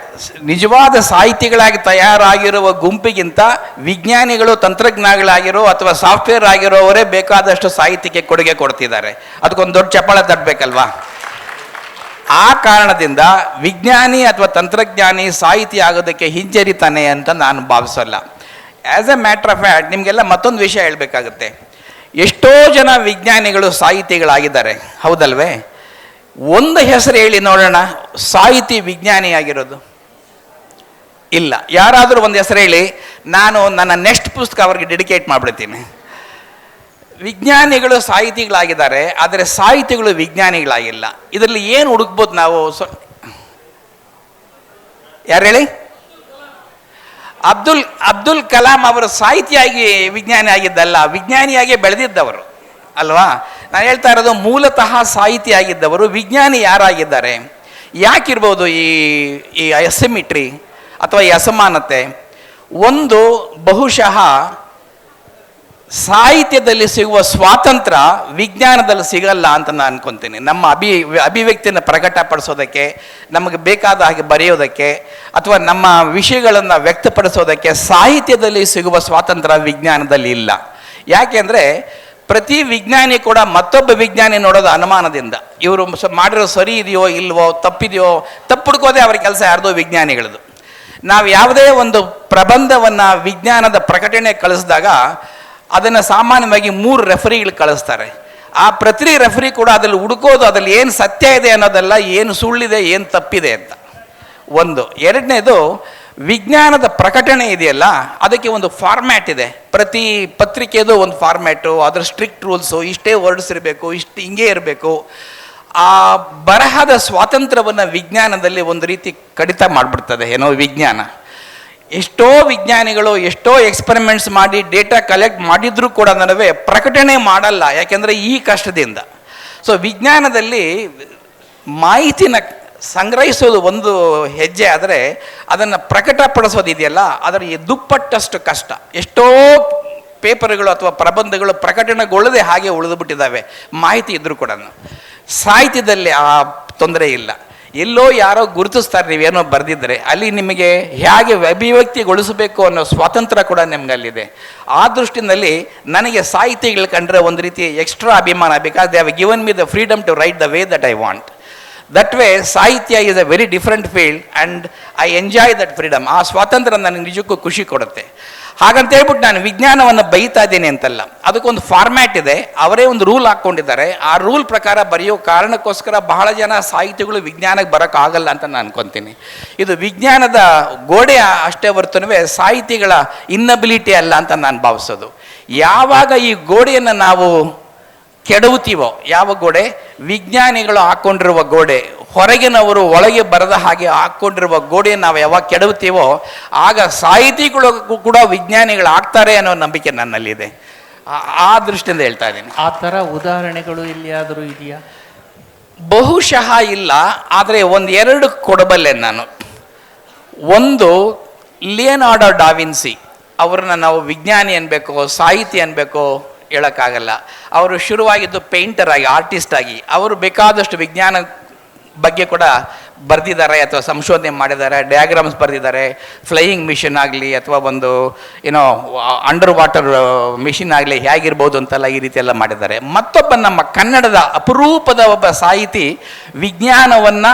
ನಿಜವಾದ ಸಾಹಿತಿಗಳಾಗಿ ತಯಾರಾಗಿರುವ ಗುಂಪಿಗಿಂತ ವಿಜ್ಞಾನಿಗಳು ತಂತ್ರಜ್ಞಾನಿಗಳಾಗಿರೋ ಅಥವಾ ಸಾಫ್ಟ್ವೇರ್ ಆಗಿರೋವರೇ ಬೇಕಾದಷ್ಟು ಸಾಹಿತ್ಯಕ್ಕೆ ಕೊಡುಗೆ ಕೊಡ್ತಿದ್ದಾರೆ. ಅದಕ್ಕೊಂದು ದೊಡ್ಡ ಚಪ್ಪಾಳೆ ತಟ್ಟಬೇಕಲ್ವಾ? ಆ ಕಾರಣದಿಂದ ವಿಜ್ಞಾನಿ ಅಥವಾ ತಂತ್ರಜ್ಞಾನಿ ಸಾಹಿತಿ ಆಗೋದಕ್ಕೆ ಹಿಂಜರಿತಾನೆ ಅಂತ ನಾನು ಭಾವಿಸಲ್ಲ. As a matter of fact ನಿಮಗೆಲ್ಲ ಮತ್ತೊಂದು ವಿಷಯ ಹೇಳಬೇಕಾಗುತ್ತೆ. ಎಷ್ಟೋ ಜನ ವಿಜ್ಞಾನಿಗಳು ಸಾಹಿತಿಗಳಾಗಿದ್ದಾರೆ, ಹೌದಲ್ವೇ? ಒಂದು ಹೆಸರು ಹೇಳಿ ನೋಡೋಣ, ಸಾಹಿತಿ ವಿಜ್ಞಾನಿಯಾಗಿರೋದು. ಇಲ್ಲ. ಯಾರಾದರೂ ಒಂದು ಹೆಸರು ಹೇಳಿ, ನಾನು ನನ್ನ ನೆಕ್ಸ್ಟ್ ಪುಸ್ತಕ ಅವ್ರಿಗೆ ಡೆಡಿಕೇಟ್ ಮಾಡಿಬಿಡ್ತೀನಿ. ವಿಜ್ಞಾನಿಗಳು ಸಾಹಿತಿಗಳಾಗಿದ್ದಾರೆ, ಆದರೆ ಸಾಹಿತಿಗಳು ವಿಜ್ಞಾನಿಗಳಾಗಿಲ್ಲ. ಇದರಲ್ಲಿ ಏನು ಹುಡುಕ್ಬೋದು ನಾವು? ಯಾರು ಹೇಳಿ? ಅಬ್ದುಲ್ ಕಲಾಂ ಅವರು ಸಾಹಿತಿಯಾಗಿ ವಿಜ್ಞಾನಿ ಆಗಿದ್ದಲ್ಲ, ವಿಜ್ಞಾನಿಯಾಗಿ ಬೆಳೆದಿದ್ದವರು ಅಲ್ವಾ? ನಾನು ಹೇಳ್ತಾ ಇರೋದು ಮೂಲತಃ ಸಾಹಿತಿ ಆಗಿದ್ದವರು. ವಿಜ್ಞಾನಿ ಯಾರಾಗಿದ್ದಾರೆ? ಯಾಕಿರ್ಬೋದು ಈ ಅಸಿಮಿಟ್ರಿ ಅಥವಾ ಈ ಅಸಮಾನತೆ? ಒಂದು, ಬಹುಶಃ ಸಾಹಿತ್ಯದಲ್ಲಿ ಸಿಗುವ ಸ್ವಾತಂತ್ರ್ಯ ವಿಜ್ಞಾನದಲ್ಲಿ ಸಿಗಲ್ಲ ಅಂತ ನಾನು ಅನ್ಕೊತೀನಿ. ನಮ್ಮ ಅಭಿವ್ಯಕ್ತಿಯನ್ನು ಪ್ರಕಟಪಡಿಸೋದಕ್ಕೆ, ನಮಗೆ ಬೇಕಾದ ಹಾಗೆ ಬರೆಯೋದಕ್ಕೆ ಅಥವಾ ನಮ್ಮ ವಿಷಯಗಳನ್ನು ವ್ಯಕ್ತಪಡಿಸೋದಕ್ಕೆ ಸಾಹಿತ್ಯದಲ್ಲಿ ಸಿಗುವ ಸ್ವಾತಂತ್ರ್ಯ ವಿಜ್ಞಾನದಲ್ಲಿ ಇಲ್ಲ. ಯಾಕೆಂದರೆ ಪ್ರತಿ ವಿಜ್ಞಾನಿ ಕೂಡ ಮತ್ತೊಬ್ಬ ವಿಜ್ಞಾನಿ ನೋಡೋದು ಅನುಮಾನದಿಂದ. ಇವರು ಮಾಡಿರೋ ಸರಿ ಇದೆಯೋ ಇಲ್ವೋ, ತಪ್ಪಿದೆಯೋ, ತಪ್ಪುಡ್ಕೋದೆ ಅವ್ರ ಕೆಲಸ ಯಾರ್ದೋ ವಿಜ್ಞಾನಿಗಳದು. ನಾವು ಯಾವುದೇ ಒಂದು ಪ್ರಬಂಧವನ್ನು ವಿಜ್ಞಾನದ ಪ್ರಕಟಣೆ ಕಳಿಸಿದಾಗ ಅದನ್ನು ಸಾಮಾನ್ಯವಾಗಿ 3 ರೆಫರಿಗಳು ಕಳಿಸ್ತಾರೆ. ಆ ಪ್ರತಿ ರೆಫರಿ ಕೂಡ ಅದ್ರಲ್ಲಿ ಹುಡುಕೋದು ಅದ್ರಲ್ಲಿ ಏನು ಸತ್ಯ ಇದೆ ಅನ್ನೋದಲ್ಲ, ಏನು ಸುಳ್ಳಿದೆ, ಏನು ತಪ್ಪಿದೆ ಅಂತ. ಒಂದು. ಎರಡನೇದು, ವಿಜ್ಞಾನದ ಪ್ರಕಟಣೆ ಇದೆಯಲ್ಲ, ಅದಕ್ಕೆ ಒಂದು ಫಾರ್ಮ್ಯಾಟ್ ಇದೆ. ಪ್ರತಿ ಪತ್ರಿಕೆದು ಒಂದು ಫಾರ್ಮ್ಯಾಟು, ಅದರ ಸ್ಟ್ರಿಕ್ಟ್ ರೂಲ್ಸು, ಇಷ್ಟೇ ವರ್ಡ್ಸ್ ಇರಬೇಕು, ಹಿಂಗೆ ಇರಬೇಕು. ಆ ಬರಹದ ಸ್ವಾತಂತ್ರ್ಯವನ್ನು ವಿಜ್ಞಾನದಲ್ಲಿ ಒಂದು ರೀತಿ ಕಡಿತ ಮಾಡಿಬಿಡ್ತದೆ ಏನೋ ವಿಜ್ಞಾನ. ಎಷ್ಟೋ ವಿಜ್ಞಾನಿಗಳು ಎಷ್ಟೋ ಎಕ್ಸ್ಪೆರಿಮೆಂಟ್ಸ್ ಮಾಡಿ ಡೇಟಾ ಕಲೆಕ್ಟ್ ಮಾಡಿದ್ರೂ ಕೂಡ ನಡುವೆ ಪ್ರಕಟಣೆ ಮಾಡಲ್ಲ, ಯಾಕೆಂದರೆ ಈ ಕಷ್ಟದಿಂದ. ಸೊ ವಿಜ್ಞಾನದಲ್ಲಿ ಮಾಹಿತಿನ ಸಂಗ್ರಹಿಸೋದು ಒಂದು ಹೆಜ್ಜೆ, ಆದರೆ ಅದನ್ನು ಪ್ರಕಟಪಡಿಸೋದಿದೆಯಲ್ಲ ಅದರ ದುಪ್ಪಟ್ಟಷ್ಟು ಕಷ್ಟ. ಎಷ್ಟೋ ಪೇಪರ್ಗಳು ಅಥವಾ ಪ್ರಬಂಧಗಳು ಪ್ರಕಟಣೆಗೊಳ್ಳದೆ ಹಾಗೆ ಉಳಿದುಬಿಟ್ಟಿದ್ದಾವೆ ಮಾಹಿತಿ ಇದ್ದರೂ ಕೂಡ. ಸಾಹಿತ್ಯದಲ್ಲಿ ಆ ತೊಂದರೆ ಇಲ್ಲ. ಎಲ್ಲೋ ಯಾರೋ ಗುರುತಿಸ್ತಾರೆ ನೀವೇನೋ ಬರೆದಿದ್ದರೆ, ಅಲ್ಲಿ ನಿಮಗೆ ಹೇಗೆ ಅಭಿವ್ಯಕ್ತಿಗೊಳಿಸಬೇಕು ಅನ್ನೋ ಸ್ವಾತಂತ್ರ್ಯ ಕೂಡ ನಿಮ್ಗಲ್ಲಿದೆ. ಆ ದೃಷ್ಟಿನಲ್ಲಿ ನನಗೆ ಸಾಹಿತಿಗಳು ಕಂಡ್ರೆ ಒಂದು ರೀತಿ ಎಕ್ಸ್ಟ್ರಾ ಅಭಿಮಾನ, because they have given me the freedom to write the way that I want. That way ಸಾಹಿತ್ಯ is a very different field and I enjoy that freedom. ಆ ಸ್ವಾತಂತ್ರ್ಯ ನನಗೆ ನಿಜಕ್ಕೂ ಖುಷಿ ಕೊಡುತ್ತೆ. ಹಾಗಂತ ಹೇಳ್ಬಿಟ್ಟು ನಾನು ವಿಜ್ಞಾನವನ್ನು ಬೈತಾ ಇದ್ದೀನಿ ಅಂತಲ್ಲ, ಅದಕ್ಕೊಂದು ಫಾರ್ಮ್ಯಾಟ್ ಇದೆ, ಅವರೇ ಒಂದು ರೂಲ್ ಹಾಕ್ಕೊಂಡಿದ್ದಾರೆ. ಆ ರೂಲ್ ಪ್ರಕಾರ ಬರೆಯೋ ಕಾರಣಕ್ಕೋಸ್ಕರ ಬಹಳ ಜನ ಸಾಹಿತಿಗಳು ವಿಜ್ಞಾನಕ್ಕೆ ಬರೋಕ್ಕಾಗಲ್ಲ ಅಂತ ನಾನು ಅನ್ಕೊತೀನಿ. ಇದು ವಿಜ್ಞಾನದ ಗೋಡೆ ಅಷ್ಟೇ ಹೊರತುನುವೆ ಸಾಹಿತಿಗಳ ಇನ್ನಬಿಲಿಟಿ ಅಲ್ಲ ಅಂತ ನಾನು ಭಾವಿಸೋದು. ಯಾವಾಗ ಈ ಗೋಡೆಯನ್ನು ನಾವು ಕೆಡವುತ್ತೀವೋ, ಯಾವ ಗೋಡೆ? ವಿಜ್ಞಾನಿಗಳು ಹಾಕ್ಕೊಂಡಿರುವ ಗೋಡೆ, ಹೊರಗಿನವರು ಒಳಗೆ ಬರದ ಹಾಗೆ ಹಾಕ್ಕೊಂಡಿರುವ ಗೋಡೆ ನಾವು ಯಾವಾಗ ಕೆಡವುತ್ತೀವೋ ಆಗ ಸಾಹಿತಿಗಳು ಕೂಡ ವಿಜ್ಞಾನಿಗಳು ಆಗ್ತಾರೆ ಅನ್ನೋ ನಂಬಿಕೆ ನನ್ನಲ್ಲಿದೆ. ಆ ದೃಷ್ಟಿಯಿಂದ ಹೇಳ್ತಾ ಇದ್ದೀನಿ. ಆ ಥರ ಉದಾಹರಣೆಗಳು ಎಲ್ಲಿಯಾದರೂ ಇದೆಯಾ? ಬಹುಶಃ ಇಲ್ಲ, ಆದರೆ ಒಂದೆರಡು ಕೊಡಬಲ್ಲೆ ನಾನು. ಒಂದು, ಲಿಯನಾರ್ಡೋ ಡಾವಿನ್ಸಿ ಅವ್ರನ್ನ ನಾವು ವಿಜ್ಞಾನಿ ಅನ್ಬೇಕೋ ಸಾಹಿತಿ ಅನ್ಬೇಕೋ ಹೇಳೋಕ್ಕಾಗಲ್ಲ. ಅವರು ಶುರುವಾಗಿದ್ದು ಪೇಂಟರ್ ಆಗಿ, ಆರ್ಟಿಸ್ಟ್ ಆಗಿ. ಅವರು ಬೇಕಾದಷ್ಟು ವಿಜ್ಞಾನ ಬಗ್ಗೆ ಕೂಡ ಬರೆದಿದ್ದಾರೆ ಅಥವಾ ಸಂಶೋಧನೆ ಮಾಡಿದ್ದಾರೆ, ಡಯಾಗ್ರಾಮ್ಸ್ ಬರೆದಿದ್ದಾರೆ. ಫ್ಲೈಯಿಂಗ್ ಮಿಷನ್ ಆಗಲಿ ಅಥವಾ ಒಂದು ಏನೋ ಅಂಡರ್ ವಾಟರ್ ಮಿಷಿನ್ ಆಗಲಿ ಹೇಗಿರ್ಬೋದು ಅಂತೆಲ್ಲ ಈ ರೀತಿ ಎಲ್ಲ ಮಾಡಿದ್ದಾರೆ. ಮತ್ತೊಬ್ಬ ನಮ್ಮ ಕನ್ನಡದ ಅಪರೂಪದ ಒಬ್ಬ ಸಾಹಿತಿ, ವಿಜ್ಞಾನವನ್ನು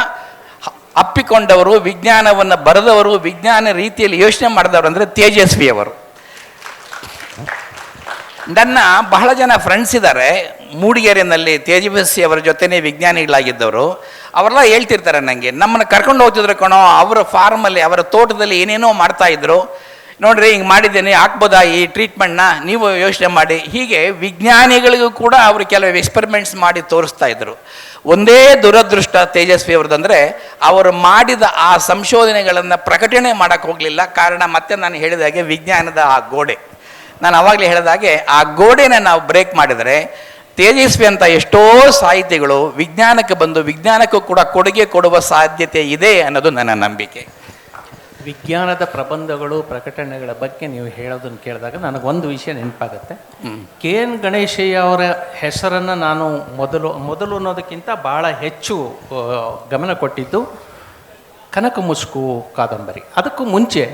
ಅಪ್ಪಿಕೊಂಡವರು, ವಿಜ್ಞಾನವನ್ನು ಬರೆದವರು, ವಿಜ್ಞಾನ ರೀತಿಯಲ್ಲಿ ಯೋಚನೆ ಮಾಡಿದವರು ಅಂದರೆ ತೇಜಸ್ವಿ ಅವರು. ನನ್ನ ಬಹಳ ಜನ ಫ್ರೆಂಡ್ಸ್ ಇದ್ದಾರೆ ಮೂಡಿಗೆರೆಯಲ್ಲಿ ತೇಜಸ್ವಿ ಅವರ ಜೊತೆನೇ ವಿಜ್ಞಾನಿಗಳಾಗಿದ್ದವರು. ಅವರೆಲ್ಲ ಹೇಳ್ತಿರ್ತಾರೆ ನನಗೆ, ನಮ್ಮನ್ನು ಕರ್ಕೊಂಡು ಹೋಗ್ತಿದ್ರು ಕಣೋ, ಅವರ ಫಾರ್ಮಲ್ಲಿ ಅವರ ತೋಟದಲ್ಲಿ ಏನೇನೋ ಮಾಡ್ತಾಯಿದ್ರು, ನೋಡ್ರಿ ಹಿಂಗೆ ಮಾಡಿದ್ದೇನೆ, ಹಾಕ್ಬೋದಾ ಈ ಟ್ರೀಟ್ಮೆಂಟ್ನ, ನೀವು ಯೋಚನೆ ಮಾಡಿ. ಹೀಗೆ ವಿಜ್ಞಾನಿಗಳಿಗೂ ಕೂಡ ಅವರು ಕೆಲವು ಎಕ್ಸ್ಪೆರಿಮೆಂಟ್ಸ್ ಮಾಡಿ ತೋರಿಸ್ತಾ ಇದ್ರು. ಒಂದೇ ದುರದೃಷ್ಟ ತೇಜಸ್ವಿ ಅವ್ರದ್ದಂದರೆ ಅವರು ಮಾಡಿದ ಆ ಸಂಶೋಧನೆಗಳನ್ನು ಪ್ರಕಟಣೆ ಮಾಡೋಕ್ಕೆ ಹೋಗಲಿಲ್ಲ. ಕಾರಣ ಮತ್ತೆ ನಾನು ಹೇಳಿದ ಹಾಗೆ ವಿಜ್ಞಾನದ ಆ ಗೋಡೆ. ನಾನು ಆವಾಗಲೇ ಹೇಳಿದ ಹಾಗೆ ಆ ಗೋಡೆನ ನಾವು ಬ್ರೇಕ್ ಮಾಡಿದರೆ ತೇಜಸ್ವಿ ಅಂತ ಎಷ್ಟೋ ಸಾಹಿತಿಗಳು ವಿಜ್ಞಾನಕ್ಕೆ ಬಂದು ವಿಜ್ಞಾನಕ್ಕೂ ಕೂಡ ಕೊಡುಗೆ ಕೊಡುವ ಸಾಧ್ಯತೆ ಇದೆ ಅನ್ನೋದು ನನ್ನ ನಂಬಿಕೆ. ವಿಜ್ಞಾನದ ಪ್ರಬಂಧಗಳು ಪ್ರಕಟಣೆಗಳ ಬಗ್ಗೆ ನೀವು ಹೇಳೋದನ್ನು ಕೇಳಿದಾಗ ನನಗೊಂದು ವಿಷಯ ನೆನಪಾಗುತ್ತೆ. ಕೆ ಎನ್ ಗಣೇಶಯ್ಯ ಅವರ ಹೆಸರನ್ನು ನಾನು ಮೊದಲು ಅನ್ನೋದಕ್ಕಿಂತ ಭಾಳ ಹೆಚ್ಚು ಗಮನ ಕೊಟ್ಟಿದ್ದು ಕನಕ ಮುಸುಕು ಕಾದಂಬರಿ. ಅದಕ್ಕೂ ಮುಂಚೆ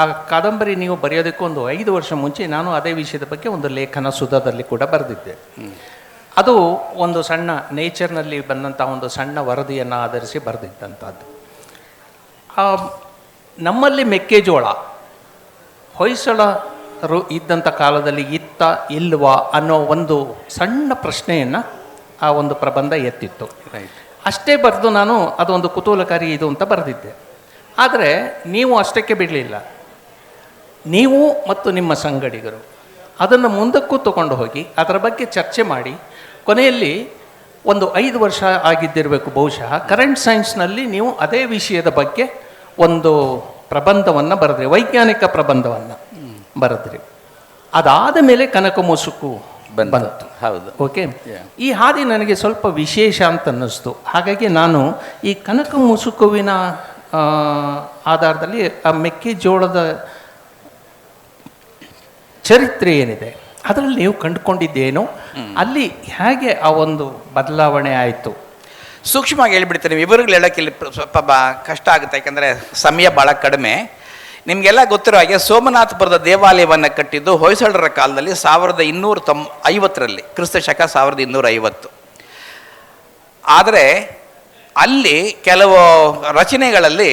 ಆ ಕಾದಂಬರಿ ನೀವು ಬರೆಯೋದಕ್ಕೂ ಒಂದು 5 ವರ್ಷ ಮುಂಚೆ ನಾನು ಅದೇ ವಿಷಯದ ಬಗ್ಗೆ ಒಂದು ಲೇಖನ ಸುಧಾದಲ್ಲಿ ಕೂಡ ಬರೆದಿದ್ದೆ. ಅದು ಒಂದು ಸಣ್ಣ ನೇಚರ್ನಲ್ಲಿ ಬಂದಂಥ ಒಂದು ಸಣ್ಣ ವರದಿಯನ್ನು ಆಧರಿಸಿ ಬರೆದಿದ್ದಂಥದ್ದು. ನಮ್ಮಲ್ಲಿ ಮೆಕ್ಕೆಜೋಳ ಹೊಯ್ಸಳರು ಇದ್ದಂಥ ಕಾಲದಲ್ಲಿ ಇತ್ತ ಇಲ್ವಾ ಅನ್ನೋ ಒಂದು ಸಣ್ಣ ಪ್ರಶ್ನೆಯನ್ನು ಆ ಒಂದು ಪ್ರಬಂಧ ಎತ್ತಿತ್ತು. ಅಷ್ಟೇ ಬರೆದು ನಾನು ಅದೊಂದು ಕುತೂಹಲಕಾರಿ ಇದು ಅಂತ ಬರೆದಿದ್ದೆ. ಆದರೆ ನೀವು ಅಷ್ಟಕ್ಕೆ ಬಿಡಲಿಲ್ಲ. ನೀವು ಮತ್ತು ನಿಮ್ಮ ಸಂಗಡಿಗರು ಅದನ್ನು ಮುಂದಕ್ಕೂ ತಗೊಂಡು ಹೋಗಿ ಅದರ ಬಗ್ಗೆ ಚರ್ಚೆ ಮಾಡಿ ಕೊನೆಯಲ್ಲಿ ಒಂದು 5 ವರ್ಷ ಆಗಿದ್ದಿರಬೇಕು ಬಹುಶಃ, ಕರೆಂಟ್ ಸೈನ್ಸ್ನಲ್ಲಿ ನೀವು ಅದೇ ವಿಷಯದ ಬಗ್ಗೆ ಒಂದು ಪ್ರಬಂಧವನ್ನು ಬರೆದ್ರಿ, ವೈಜ್ಞಾನಿಕ ಪ್ರಬಂಧವನ್ನು ಬರೆದ್ರಿ. ಅದಾದ ಮೇಲೆ ಕನಕ ಮುಸುಕು ಬಂತು. ಹೌದು, ಓಕೆ. ಈ ಹಾದಿ ನನಗೆ ಸ್ವಲ್ಪ ವಿಶೇಷ ಅಂತ ಅನ್ನಿಸ್ತು. ಹಾಗಾಗಿ ನಾನು ಈ ಕನಕ ಮುಸುಕುವಿನ ಆಧಾರದಲ್ಲಿ ಆ ಮೆಕ್ಕೆಜೋಳದ ಚರಿತ್ರೆ ಏನಿದೆ ಅದರಲ್ಲಿ ನೀವು ಕಂಡುಕೊಂಡಿದ್ದೇನು, ಅಲ್ಲಿ ಹೇಗೆ ಆ ಒಂದು ಬದಲಾವಣೆ ಆಯಿತು? ಸೂಕ್ಷ್ಮವಾಗಿ ಹೇಳ್ಬಿಡ್ತೀನಿ. ವಿವರಗಳು ಹೇಳೋಕ್ಕೆ ಇಲ್ಲಿ ಸ್ವಲ್ಪ ಕಷ್ಟ ಆಗುತ್ತೆ, ಯಾಕೆಂದರೆ ಸಮಯ ಭಾಳ ಕಡಿಮೆ. ನಿಮಗೆಲ್ಲ ಗೊತ್ತಿರೋ ಹಾಗೆ ಸೋಮನಾಥಪುರದ ದೇವಾಲಯವನ್ನು ಕಟ್ಟಿದ್ದು ಹೊಯ್ಸಳರ ಕಾಲದಲ್ಲಿ 1250ರಲ್ಲಿ, ಕ್ರಿಸ್ತ ಶಕ 1250. ಆದರೆ ಅಲ್ಲಿ ಕೆಲವು ರಚನೆಗಳಲ್ಲಿ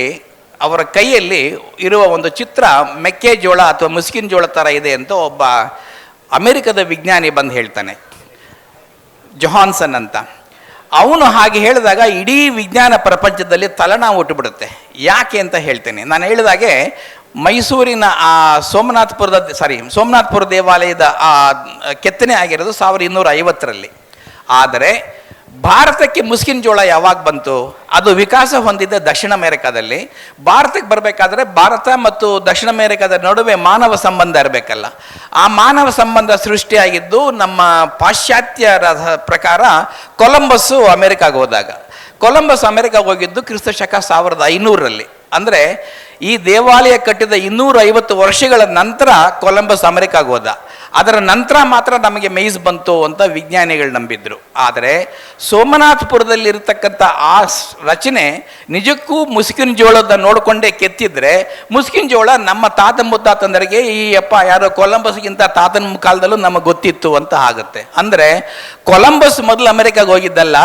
ಅವರ ಕೈಯಲ್ಲಿ ಇರುವ ಒಂದು ಚಿತ್ರ ಮೆಕ್ಕೆಜೋಳ ಅಥವಾ ಮುಸ್ಕಿನ ಜೋಳ ಥರ ಇದೆ ಅಂತ ಒಬ್ಬ ಅಮೆರಿಕದ ವಿಜ್ಞಾನಿ ಬಂದು ಹೇಳ್ತಾನೆ, ಜೊಹಾನ್ಸನ್ ಅಂತ. ಅವನು ಹಾಗೆ ಹೇಳಿದಾಗ ಇಡೀ ವಿಜ್ಞಾನ ಪ್ರಪಂಚದಲ್ಲಿ ತಲೆನೋವು ಹುಟ್ಟುಬಿಡುತ್ತೆ. ಯಾಕೆ ಅಂತ ಹೇಳ್ತೇನೆ. ನಾನು ಹೇಳಿದಾಗೆ ಮೈಸೂರಿನ ಆ ಸೋಮನಾಥಪುರ ದೇವಾಲಯದ ಆ ಕೆತ್ತನೆ ಆಗಿರೋದು 1250ರಲ್ಲಿ. ಆದರೆ ಭಾರತಕ್ಕೆ ಮುಸ್ಕಿನ ಜೋಳ ಯಾವಾಗ ಬಂತು? ಅದು ವಿಕಾಸ ಹೊಂದಿದ್ದ ದಕ್ಷಿಣ ಅಮೆರಿಕಾದಲ್ಲಿ. ಭಾರತಕ್ಕೆ ಬರಬೇಕಾದ್ರೆ ಭಾರತ ಮತ್ತು ದಕ್ಷಿಣ ಅಮೆರಿಕಾದ ನಡುವೆ ಮಾನವ ಸಂಬಂಧ ಇರಬೇಕಲ್ಲ. ಆ ಮಾನವ ಸಂಬಂಧ ಸೃಷ್ಟಿಯಾಗಿದ್ದು ನಮ್ಮ ಪಾಶ್ಚಾತ್ಯರ ಪ್ರಕಾರ ಕೊಲಂಬಸ್ಸು ಅಮೆರಿಕಾಗೆ ಹೋದಾಗ. ಕೊಲಂಬಸ್ ಅಮೆರಿಕಾಗೆ ಹೋಗಿದ್ದು ಕ್ರಿಸ್ತ ಶಕ 1500ರಲ್ಲಿ. ಅಂದರೆ ಈ ದೇವಾಲಯ ಕಟ್ಟಿದ 250 ವರ್ಷಗಳ ನಂತರ ಕೊಲಂಬಸ್ ಅಮೆರಿಕಾಗೆ ಹೋದ. ಅದರ ನಂತರ ಮಾತ್ರ ನಮಗೆ ಮೇಯ್ಸ್ ಬಂತು ಅಂತ ವಿಜ್ಞಾನಿಗಳು ನಂಬಿದ್ರು. ಆದರೆ ಸೋಮನಾಥಪುರದಲ್ಲಿರ್ತಕ್ಕಂಥ ಆ ರಚನೆ ನಿಜಕ್ಕೂ ಮುಸ್ಕಿನ ಜೋಳದ ನೋಡಿಕೊಂಡೇ ಕೆತ್ತಿದ್ರೆ ಮುಸ್ಕಿನ ಜೋಳ ನಮ್ಮ ತಾತ ಮುತ್ತಾತಂದರಿಗೆ ಯಾರೋ ಕೊಲಂಬಸ್ಗಿಂತ ತಾತನ ಕಾಲದಲ್ಲೂ ನಮಗೆ ಗೊತ್ತಿತ್ತು ಅಂತ ಆಗುತ್ತೆ. ಅಂದರೆ ಕೊಲಂಬಸ್ ಮೊದಲು ಅಮೆರಿಕಾಗೆ ಹೋಗಿದ್ದಲ್ಲ,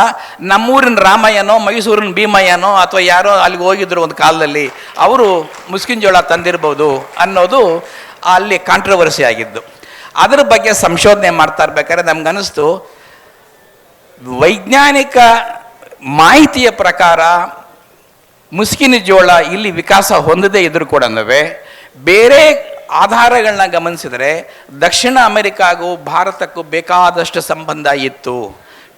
ನಮ್ಮೂರಿನ ರಾಮಯ್ಯನೋ ಮೈಸೂರಿನ ಭೀಮಯ್ಯನೋ ಅಥವಾ ಯಾರೋ ಅಲ್ಲಿಗೆ ಹೋಗಿದ್ರು ಒಂದು ಕಾಲದಲ್ಲಿ, ಅವರು ಮುಸ್ಕಿನ ಜೋಳ ತಂದಿರ್ಬೋದು ಅನ್ನೋದು ಅಲ್ಲಿ ಕಾಂಟ್ರವರ್ಸಿ ಆಗಿದ್ದು. ಅದರ ಬಗ್ಗೆ ಸಂಶೋಧನೆ ಮಾಡ್ತಾ ಇರ್ಬೇಕಾದ್ರೆ ನಮ್ಗನ್ನಿಸ್ತು, ವೈಜ್ಞಾನಿಕ ಮಾಹಿತಿಯ ಪ್ರಕಾರ ಮುಸ್ಕಿನ ಜೋಳ ಇಲ್ಲಿ ವಿಕಾಸ ಹೊಂದದೇ ಇದ್ರೂ ಕೂಡ ಬೇರೆ ಆಧಾರಗಳನ್ನ ಗಮನಿಸಿದರೆ ದಕ್ಷಿಣ ಅಮೆರಿಕಾಗೂ ಭಾರತಕ್ಕೂ ಬೇಕಾದಷ್ಟು ಸಂಬಂಧ ಇತ್ತು.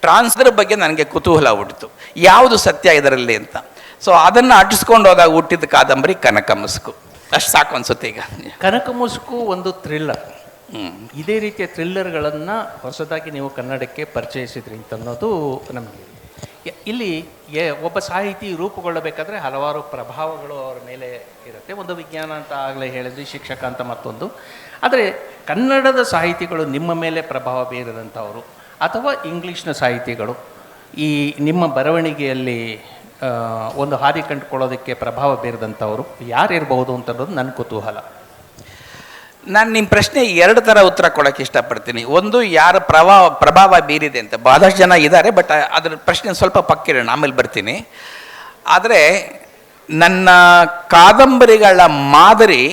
ಟ್ರಾನ್ಸ್ಫರ್ ಬಗ್ಗೆ ನನಗೆ ಕುತೂಹಲ ಹುಟ್ಟಿತು, ಯಾವುದು ಸತ್ಯ ಇದರಲ್ಲಿ ಅಂತ. ಸೊ ಅದನ್ನು ಅಟಿಸ್ಕೊಂಡು ಹೋದಾಗ ಹುಟ್ಟಿದ ಕಾದಂಬರಿ ಕನಕ ಮುಸುಕು. ಅಷ್ಟು ಸಾಕು ಅನ್ಸುತ್ತೆ ಈಗ. ಕನಕ ಮುಸುಕು ಒಂದು ಥ್ರಿಲ್ಲರ್. ಇದೇ ರೀತಿಯ ಥ್ರಿಲ್ಲರ್ಗಳನ್ನು ಹೊಸದಾಗಿ ನೀವು ಕನ್ನಡಕ್ಕೆ ಪರಿಚಯಿಸಿದ್ರಿ ಅಂತ ಅನ್ನೋದು ನಮಗೆ ಇಲ್ಲಿ ಒಬ್ಬ ಸಾಹಿತಿ ರೂಪುಗೊಳ್ಳಬೇಕಾದ್ರೆ ಹಲವಾರು ಪ್ರಭಾವಗಳು ಅವರ ಮೇಲೆ ಇರುತ್ತೆ. ಒಂದು ವಿಜ್ಞಾನ ಅಂತ ಆಗಲೇ ಹೇಳಿದ್ರಿ, ಶಿಕ್ಷಕ ಅಂತ ಮತ್ತೊಂದು. ಆದರೆ ಕನ್ನಡದ ಸಾಹಿತಿಗಳು ನಿಮ್ಮ ಮೇಲೆ ಪ್ರಭಾವ ಬೀರದಂಥವರು ಅಥವಾ ಇಂಗ್ಲೀಷ್ನ ಸಾಹಿತಿಗಳು ಈ ನಿಮ್ಮ ಬರವಣಿಗೆಯಲ್ಲಿ ಒಂದು ಹಾದಿ ಕಂಡುಕೊಳ್ಳೋದಕ್ಕೆ ಪ್ರಭಾವ ಬೀರದಂಥವರು ಯಾರಿರಬಹುದು ಅಂತ ಅನ್ನೋದು ನನ್ನ ಕುತೂಹಲ. ನಾನು ನಿಮ್ಮ ಪ್ರಶ್ನೆ ಎರಡು ಥರ ಉತ್ತರ ಕೊಡೋಕ್ಕೆ ಇಷ್ಟಪಡ್ತೀನಿ. ಒಂದು, ಯಾರ ಪ್ರಭಾವ ಬೀರಿದೆ ಅಂತ ಭಾಳಷ್ಟು ಜನ ಇದ್ದಾರೆ, ಬಟ್ ಅದರ ಪ್ರಶ್ನೆ ಸ್ವಲ್ಪ ಪಕ್ಕಿರೋಣ, ಆಮೇಲೆ ಬರ್ತೀನಿ. ಆದರೆ ನನ್ನ ಕಾದಂಬರಿಗಳ ಮಾದರಿ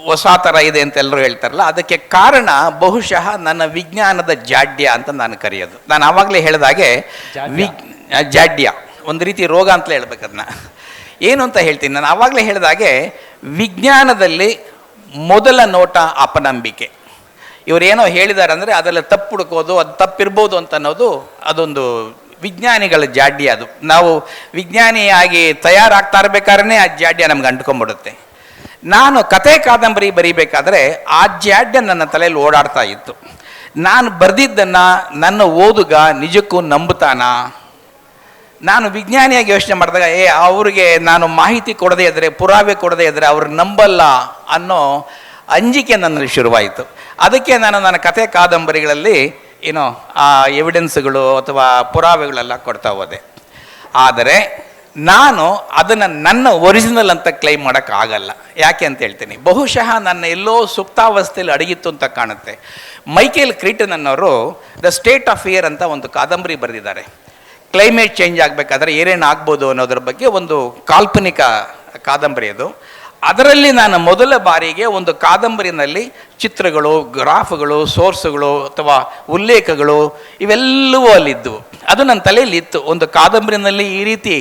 ಹೊಸ ಥರ ಇದೆ ಅಂತ ಎಲ್ಲರೂ ಹೇಳ್ತಾರಲ್ಲ, ಅದಕ್ಕೆ ಕಾರಣ ಬಹುಶಃ ನನ್ನ ವಿಜ್ಞಾನದ ಜಾಡ್ಯ ಅಂತ ನಾನು ಕರೆಯೋದು. ನಾನು ಆವಾಗಲೇ ಹೇಳಿದಾಗೆ ಜಾಡ್ಯ ಒಂದು ರೀತಿ ರೋಗ ಅಂತಲೇ ಹೇಳ್ಬೇಕು ಅದನ್ನ. ಏನು ಅಂತ ಹೇಳ್ತೀನಿ, ನಾನು ಆವಾಗಲೇ ಹೇಳಿದಾಗೆ ವಿಜ್ಞಾನದಲ್ಲಿ ಮೊದಲ ನೋಟ ಅಪನಂಬಿಕೆ. ಇವರೇನೋ ಹೇಳಿದ್ದಾರೆ ಅಂದರೆ ಅದೆಲ್ಲ ತಪ್ಪು ಹುಡುಕೋದು, ಅದು ತಪ್ಪಿರ್ಬೋದು ಅಂತ ಅನ್ನೋದು ಅದೊಂದು ವಿಜ್ಞಾನಿಗಳ ಜಾಡ್ಯ. ಅದು ನಾವು ವಿಜ್ಞಾನಿಯಾಗಿ ತಯಾರಾಗ್ತಾ ಇರಬೇಕಾದ್ರೆ ಆ ಜಾಡ್ಯ ನಮ್ಗೆ ಅಂಟ್ಕೊಂಡ್ಬಿಡುತ್ತೆ. ನಾನು ಕತೆ ಕಾದಂಬರಿ ಬರೀಬೇಕಾದ್ರೆ ಆ ಜಾಡ್ಯ ನನ್ನ ತಲೆಯಲ್ಲಿ ಓಡಾಡ್ತಾ ಇತ್ತು. ನಾನು ಬರೆದಿದ್ದನ್ನು ನನ್ನ ಓದುಗ ನಿಜಕ್ಕೂ ನಂಬುತ್ತಾನ? ನಾನು ವಿಜ್ಞಾನಿಯಾಗಿ ಯೋಚನೆ ಮಾಡಿದಾಗ ಅವ್ರಿಗೆ ನಾನು ಮಾಹಿತಿ ಕೊಡದೇ ಇದ್ದರೆ, ಪುರಾವೆ ಕೊಡದೇ ಇದ್ದರೆ ಅವ್ರು ನಂಬಲ್ಲ ಅನ್ನೋ ಅಂಜಿಕೆ ನನ್ನಲ್ಲಿ ಶುರುವಾಯಿತು. ಅದಕ್ಕೆ ನಾನು ನನ್ನ ಕತೆ ಕಾದಂಬರಿಗಳಲ್ಲಿ ಏನೋ ಆ ಎವಿಡೆನ್ಸ್ಗಳು ಅಥವಾ ಪುರಾವೆಗಳೆಲ್ಲ ಕೊಡ್ತಾ ಹೋದೆ. ಆದರೆ ನಾನು ಅದನ್ನು ನನ್ನ ಒರಿಜಿನಲ್ ಅಂತ ಕ್ಲೈಮ್ ಮಾಡೋಕ್ಕಾಗಲ್ಲ. ಯಾಕೆ ಅಂತ ಹೇಳ್ತೀನಿ. ಬಹುಶಃ ನನ್ನ ಎಲ್ಲೋ ಸುಪ್ತಾವಸ್ಥೆಯಲ್ಲಿ ಅಡಗಿತ್ತು ಅಂತ ಕಾಣುತ್ತೆ. ಮೈಕೇಲ್ ಕ್ರೀಟನ್ ಅನ್ನೋರು ದ ಸ್ಟೇಟ್ ಆಫ್ ಏರ್ ಅಂತ ಒಂದು ಕಾದಂಬರಿ ಬರೆದಿದ್ದಾರೆ. ಕ್ಲೈಮೇಟ್ ಚೇಂಜ್ ಆಗಬೇಕಾದ್ರೆ ಏನೇನು ಆಗ್ಬೋದು ಅನ್ನೋದ್ರ ಬಗ್ಗೆ ಒಂದು ಕಾಲ್ಪನಿಕ ಕಾದಂಬರಿ ಅದು. ಅದರಲ್ಲಿ ನಾನು ಮೊದಲ ಬಾರಿಗೆ ಒಂದು ಕಾದಂಬರಿನಲ್ಲಿ ಚಿತ್ರಗಳು, ಗ್ರಾಫ್ಗಳು, ಸೋರ್ಸ್ಗಳು ಅಥವಾ ಉಲ್ಲೇಖಗಳು ಇವೆಲ್ಲವೂ ಅಲ್ಲಿದ್ದವು. ಅದು ನನ್ನ ತಲೆಯಲ್ಲಿ ಇತ್ತು. ಒಂದು ಕಾದಂಬರಿನಲ್ಲಿ ಈ ರೀತಿ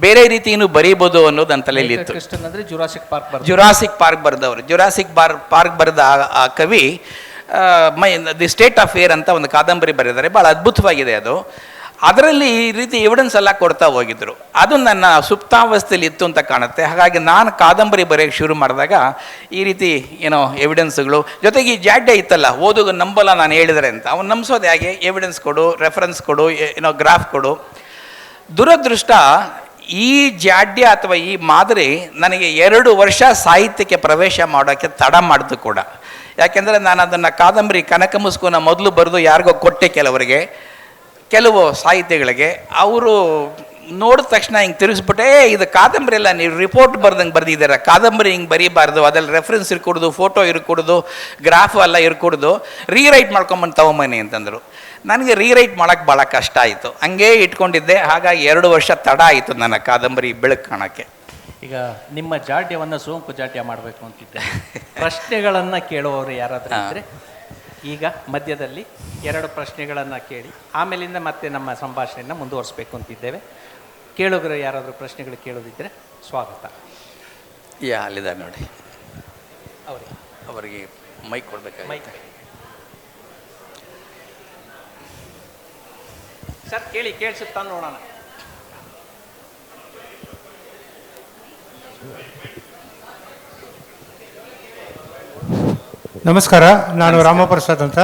ಬೇರೆ ರೀತಿಯೂ ಬರೀಬೋದು ಅನ್ನೋದು ನನ್ನ ತಲೆಯಲ್ಲಿ ಇತ್ತು. ಜುರಾಸಿಕ್ ಪಾರ್ಕ್ ಬರೆದವರು, ಪಾರ್ಕ್ ಬರೆದ ಆ ಕವಿ ದಿ ಸ್ಟೇಟ್ ಆಫ್ ಏರ್ ಅಂತ ಒಂದು ಕಾದಂಬರಿ ಬರೆದಿದ್ದಾರೆ. ಭಾಳ ಅದ್ಭುತವಾಗಿದೆ ಅದು. ಅದರಲ್ಲಿ ಈ ರೀತಿ ಎವಿಡೆನ್ಸ್ ಎಲ್ಲ ಕೊಡ್ತಾ ಹೋಗಿದ್ರು. ಅದು ನನ್ನ ಸುಪ್ತಾವಸ್ಥೆಯಲ್ಲಿ ಇತ್ತು ಅಂತ ಕಾಣುತ್ತೆ. ಹಾಗಾಗಿ ನಾನು ಕಾದಂಬರಿ ಬರೆಯೋಕ್ಕೆ ಶುರು ಮಾಡಿದಾಗ ಈ ರೀತಿ ಏನೋ ಎವಿಡೆನ್ಸ್ಗಳು ಜೊತೆಗೆ ಈ ಜಾಡ್ಯ ಇತ್ತಲ್ಲ, ಓದುಗ ನಂಬಲ್ಲ ನಾನು ಹೇಳಿದರೆ ಅಂತ. ಅವನು ನಂಬಿಸೋದು ಹೇಗೆ? ಎವಿಡೆನ್ಸ್ ಕೊಡು, ರೆಫರೆನ್ಸ್ ಕೊಡು, ಏನೋ ಗ್ರಾಫ್ ಕೊಡು. ದುರದೃಷ್ಟ ಈ ಜಾಡ್ಯ ಅಥವಾ ಈ ಮಾದರಿ ನನಗೆ 2 ವರ್ಷ ಸಾಹಿತ್ಯಕ್ಕೆ ಪ್ರವೇಶ ಮಾಡೋಕ್ಕೆ ತಡ ಮಾಡಿತು ಕೂಡ. ಯಾಕೆಂದರೆ ನಾನು ಅದನ್ನು ಕಾದಂಬರಿ ಕನಕ ಮುಸುಕುನ ಮೊದಲು ಬರೆದು ಯಾರಿಗೋ ಕೊಟ್ಟೆ ಕೆಲವು ಸಾಹಿತ್ಯಗಳಿಗೆ. ಅವರು ನೋಡಿದ ತಕ್ಷಣ ಹಿಂಗೆ ತಿರುಗಿಸ್ಬಿಟ್ಟೆ, ಇದು ಕಾದಂಬರಿ ಎಲ್ಲ ನೀವು ರಿಪೋರ್ಟ್ ಬರ್ದಂಗೆ ಬರೆದಿದ್ದೀರ, ಕಾದಂಬರಿ ಹಿಂಗೆ ಬರೀಬಾರ್ದು, ಅದ್ರಲ್ಲಿ ರೆಫರೆನ್ಸ್ ಇರ್ಕೊಡೋದು, ಫೋಟೋ ಇರ್ಕೊಡೋದು, ಗ್ರಾಫು ಎಲ್ಲ ಇರ್ಕೊಡೋದು, ರೀರೈಟ್ ಮಾಡ್ಕೊಂಬಂದು ತಗೊಂಬನ್ನಿ ಅಂತಂದರು. ನನಗೆ ರೀರೈಟ್ ಮಾಡೋಕ್ಕೆ ಭಾಳ ಕಷ್ಟ ಆಯಿತು. ಹಂಗೇ ಇಟ್ಕೊಂಡಿದ್ದೆ. ಹಾಗಾಗಿ 2 ವರ್ಷ ತಡ ಆಯಿತು ನನ್ನ ಕಾದಂಬರಿ ಬೆಳಕು ಕಾಣೋಕ್ಕೆ. ಈಗ ನಿಮ್ಮ ಜಾಡ್ಯವನ್ನು ಸೋಂಕು ಜಾಡ್ಯ ಮಾಡಬೇಕು ಅಂತಿದ್ದೆ. ಪ್ರಶ್ನೆಗಳನ್ನು ಕೇಳುವವರು ಯಾರಾದರೂ ಇದ್ದರೆ ಈಗ ಮಧ್ಯದಲ್ಲಿ 2 ಪ್ರಶ್ನೆಗಳನ್ನು ಕೇಳಿ ಆಮೇಲಿಂದ ಮತ್ತೆ ನಮ್ಮ ಸಂಭಾಷಣೆಯನ್ನು ಮುಂದುವರಿಸಬೇಕು ಅಂತಿದ್ದೇವೆ. ಕೇಳುಗರು ಯಾರಾದರೂ ಪ್ರಶ್ನೆಗಳು ಕೇಳೋದಿದ್ದರೆ ಸ್ವಾಗತ. ಅಲ್ಲಿದ್ದಾರೆ ನೋಡಿ, ಅವರಿಗೆ ಮೈಕ್ ಕೊಡಬೇಕು. ಮೈಕ್ ಸರ್ ಕೇಳಿ, ಕೇಳಿಸುತ್ತಾ ನೋಡೋಣ. ನಮಸ್ಕಾರ, ನಾನು ರಾಮಪ್ರಸಾದ್ ಅಂತ.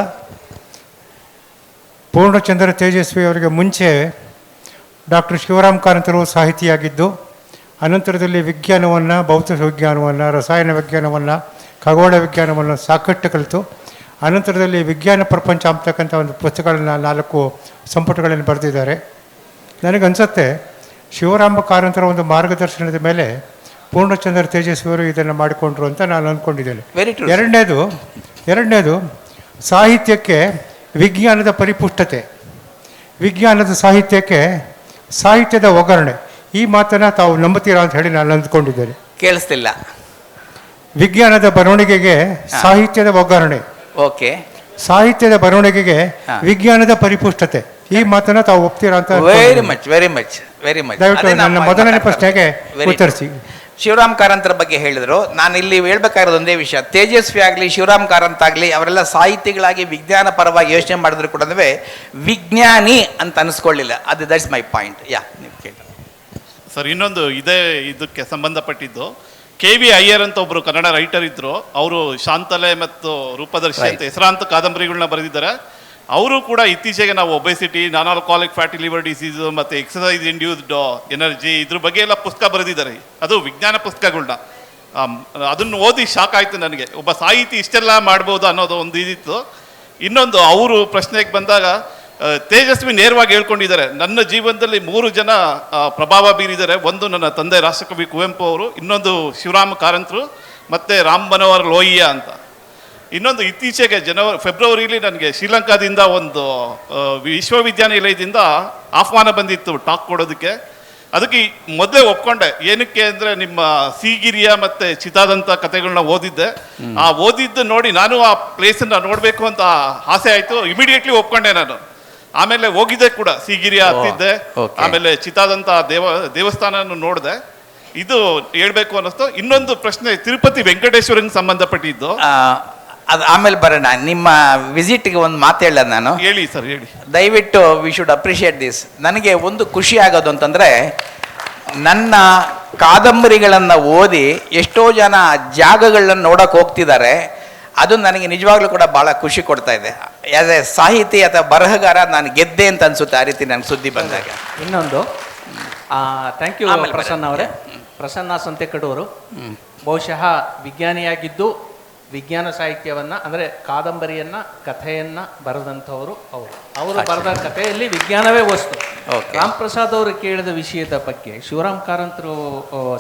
ಪೂರ್ಣಚಂದ್ರ ತೇಜಸ್ವಿ ಅವರಿಗೆ ಮುಂಚೆ ಡಾಕ್ಟರ್ ಶಿವರಾಮ್ ಕಾರಂತರು ಸಾಹಿತಿಯಾಗಿದ್ದು, ಅನಂತರದಲ್ಲಿ ವಿಜ್ಞಾನವನ್ನು, ಭೌತ ವಿಜ್ಞಾನವನ್ನು, ರಸಾಯನ ವಿಜ್ಞಾನವನ್ನು, ಖಗೋಳ ವಿಜ್ಞಾನವನ್ನು ಸಾಕಷ್ಟು ಕಲಿತು ಅನಂತರದಲ್ಲಿ ವಿಜ್ಞಾನ ಪ್ರಪಂಚ ಅಂತಕ್ಕಂಥ ಒಂದು ಪುಸ್ತಕಗಳನ್ನು 4 ಸಂಪುಟಗಳನ್ನು ಬರೆದಿದ್ದಾರೆ. ನನಗನ್ಸುತ್ತೆ ಶಿವರಾಮ ಕಾರಂತರ ಒಂದು ಮಾರ್ಗದರ್ಶನದ ಮೇಲೆ ಪೂರ್ಣಚಂದ್ರ ತೇಜಸ್ವಿಯವರು ಇದನ್ನು ಮಾಡಿಕೊಂಡ್ರು ಅಂತ ನಾನು ಅಂದ್ಕೊಂಡಿದ್ದೇನೆ. ಎರಡನೇದು ಸಾಹಿತ್ಯಕ್ಕೆ ವಿಜ್ಞಾನದ ಪರಿಪುಷ್ಟತೆ, ವಿಜ್ಞಾನದ ಸಾಹಿತ್ಯಕ್ಕೆ ಸಾಹಿತ್ಯದ ಒಗ್ಗರಣೆ. ಈ ಮಾತನ್ನು ತಾವು ನಂಬುತ್ತೀರಾ ಅಂತ ಹೇಳಿ ನಾನು ಅಂದ್ಕೊಂಡಿದ್ದೇನೆ. ಕೇಳಿಸ್ತಿಲ್ಲ. ವಿಜ್ಞಾನದ ಬರವಣಿಗೆಗೆ ಸಾಹಿತ್ಯದ ಒಗ್ಗರಣೆ, ಓಕೆ, ಸಾಹಿತ್ಯದ ಬರವಣಿಗೆಗೆ ವಿಜ್ಞಾನದ ಪರಿಪುಷ್ಟತೆ. ಈ ಮಾತನ್ನ ತಾವು ಒಪ್ತೀರಾ ಅಂತ? Very much. ದಯವಿಟ್ಟು ನನ್ನ ಮೊದಲನೇ ಪ್ರಶ್ನೆಗೆ ಉತ್ತರಿಸಿ. ಶಿವರಾಮ್ ಕಾರಂತರ ಬಗ್ಗೆ ಹೇಳಿದರು. ನಾನು ಇಲ್ಲಿ ಹೇಳ್ಬೇಕಾಗಿರೋದು ಒಂದೇ ವಿಷಯ, ತೇಜಸ್ವಿ ಆಗಲಿ ಶಿವರಾಮ್ ಕಾರಂತ್ ಆಗಲಿ ಅವರೆಲ್ಲ ಸಾಹಿತಿಗಳಾಗಿ ವಿಜ್ಞಾನ ಪರವಾಗಿ ಯೋಚನೆ ಮಾಡಿದ್ರು ಕೂಡ ವಿಜ್ಞಾನಿ ಅಂತ ಅನಿಸ್ಕೊಳ್ಳಿಲ್ಲ. ಅದು ದಟ್ಸ್ ಮೈ ಪಾಯಿಂಟ್. ನೀವು ಕೇಳಿ ಸರ್. ಇನ್ನೊಂದು ಇದಕ್ಕೆ ಸಂಬಂಧಪಟ್ಟಿದ್ದು, KV ಅಯ್ಯರ್ ಅಂತ ಒಬ್ಬರು ಕನ್ನಡ ರೈಟರ್ ಇದ್ರು. ಅವರು ಶಾಂತಲೆ ಮತ್ತು ರೂಪದರ್ಶಿ ಅಂತ ಹೆಸರಾಂತ ಕಾದಂಬರಿಗಳನ್ನ ಬರೆದಿದ್ದಾರೆ. ಅವರು ಕೂಡ ಇತ್ತೀಚೆಗೆ ನಾವು obesity, non alcoholic fatty liver disease ಮತ್ತು ಎಕ್ಸಸೈಸ್ ಇಂಡ್ಯೂಸ್ಡ್ ಎನರ್ಜಿ ಇದ್ರ ಬಗ್ಗೆ ಎಲ್ಲ ಪುಸ್ತಕ ಬರೆದಿದ್ದಾರೆ. ಅದು ವಿಜ್ಞಾನ ಪುಸ್ತಕಗಳನ್ನ. ಅದನ್ನು ಓದಿ ಶಾಕ್ ಆಯಿತು ನನಗೆ, ಒಬ್ಬ ಸಾಹಿತಿ ಇಷ್ಟೆಲ್ಲ ಮಾಡ್ಬೋದು ಅನ್ನೋದು ಒಂದು ಇದಿತ್ತು. ಇನ್ನೊಂದು, ಅವರು ಪ್ರಶ್ನೆಗೆ ಬಂದಾಗ ತೇಜಸ್ವಿ ನೇರವಾಗಿ ಹೇಳ್ಕೊಂಡಿದ್ದಾರೆ, ನನ್ನ ಜೀವನದಲ್ಲಿ 3 ಜನ ಪ್ರಭಾವ ಬೀರಿದ್ದಾರೆ. ಒಂದು ನನ್ನ ತಂದೆ ರಾಷ್ಟ್ರಕವಿ ಕುವೆಂಪು ಅವರು, ಇನ್ನೊಂದು ಶಿವರಾಮ ಕಾರಂತರು, ಮತ್ತು ರಾಮ್ ಮನೋಹರ್ ಲೋಹಿಯಾ ಅಂತ. ಇನ್ನೊಂದು, ಇತ್ತೀಚೆಗೆ ಫೆಬ್ರವರಿಲಿ ನನಗೆ ಶ್ರೀಲಂಕಾದಿಂದ ಒಂದು ವಿಶ್ವವಿದ್ಯಾನಿಲಯದಿಂದ ಆಹ್ವಾನ ಬಂದಿತ್ತು ಟಾಕ್ ಕೊಡೋದಕ್ಕೆ. ಅದಕ್ಕೆ ಮೊದಲೇ ಒಪ್ಕೊಂಡೆ. ಏನಕ್ಕೆ ಅಂದರೆ ನಿಮ್ಮ ಸೀಗಿರಿಯ ಮತ್ತು ಚಿತಾದಂಥ ಕಥೆಗಳನ್ನ ಓದಿದ್ದೆ. ಆ ಓದಿದ್ದು ನೋಡಿ ನಾನು ಆ ಪ್ಲೇಸನ್ನು ನೋಡಬೇಕು ಅಂತ ಆಸೆ ಆಯಿತು. ಇಮಿಡಿಯೇಟ್ಲಿ ಒಪ್ಕೊಂಡೆ ನಾನು. ಆಮೇಲೆ ಹೋಗಿದ್ದೆ ಕೂಡ, ಸೀಗಿರಿಯ ಹತ್ತಿದ್ದೆ. ಆಮೇಲೆ ಚಿತಾದಂಥ ದೇವಸ್ಥಾನ ನೋಡಿದೆ. ಇದು ಹೇಳ್ಬೇಕು ಅನ್ನಿಸ್ತು. ಇನ್ನೊಂದು ಪ್ರಶ್ನೆ, ತಿರುಪತಿ ವೆಂಕಟೇಶ್ವರಂಗೆ ಸಂಬಂಧಪಟ್ಟಿದ್ದು. ಅದು ಆಮೇಲೆ ಬರೋಣ. ನಿಮ್ಮ ವಿಸಿಟ್ಗೆ ಒಂದು ಮಾತು ಹೇಳ ನಾನು. ಹೇಳಿ ಸರ್, ಹೇಳಿ. ದಯವಿಟ್ಟು ವಿ ಶುಡ್ ಅಪ್ರಿಷಿಯೇಟ್ ದಿಸ್. ನನಗೆ ಒಂದು ಖುಷಿ ಆಗೋದು ಅಂತಂದರೆ, ನನ್ನ ಕಾದಂಬರಿಗಳನ್ನು ಓದಿ ಎಷ್ಟೋ ಜನ ಜಾಗಗಳನ್ನ ನೋಡೋಕೆ ಹೋಗ್ತಿದ್ದಾರೆ. ಅದು ನನಗೆ ನಿಜವಾಗ್ಲೂ ಕೂಡ ಭಾಳ ಖುಷಿ ಕೊಡ್ತಾ ಇದೆ. ಆ್ಯಸ್ ಎ ಸಾಹಿತಿ ಅಥವಾ ಬರಹಗಾರ ನಾನು ಗೆದ್ದೆ ಅಂತ ಅನಿಸುತ್ತೆ ಆ ರೀತಿ ನನಗೆ ಸುದ್ದಿ ಬಂದಾಗ. ಇನ್ನೊಂದು, ಥ್ಯಾಂಕ್ ಯು ಪ್ರಸನ್ನ ಅವರೇ. ಪ್ರಸನ್ನ ಸಂತೆಕಡೂರು ಬಹುಶಃ ವಿಜ್ಞಾನಿಯಾಗಿದ್ದು ವಿಜ್ಞಾನ ಸಾಹಿತ್ಯವನ್ನು, ಅಂದರೆ ಕಾದಂಬರಿಯನ್ನು, ಕಥೆಯನ್ನು ಬರೆದಂಥವರು ಅವರು ಬರೆದ ಕಥೆಯಲ್ಲಿ ವಿಜ್ಞಾನವೇ ವಸ್ತು. ರಾಮ್ ಪ್ರಸಾದ್ ಅವರು ಕೇಳಿದ ವಿಷಯದ ಬಗ್ಗೆ, ಶಿವರಾಮ್ ಕಾರಂತರು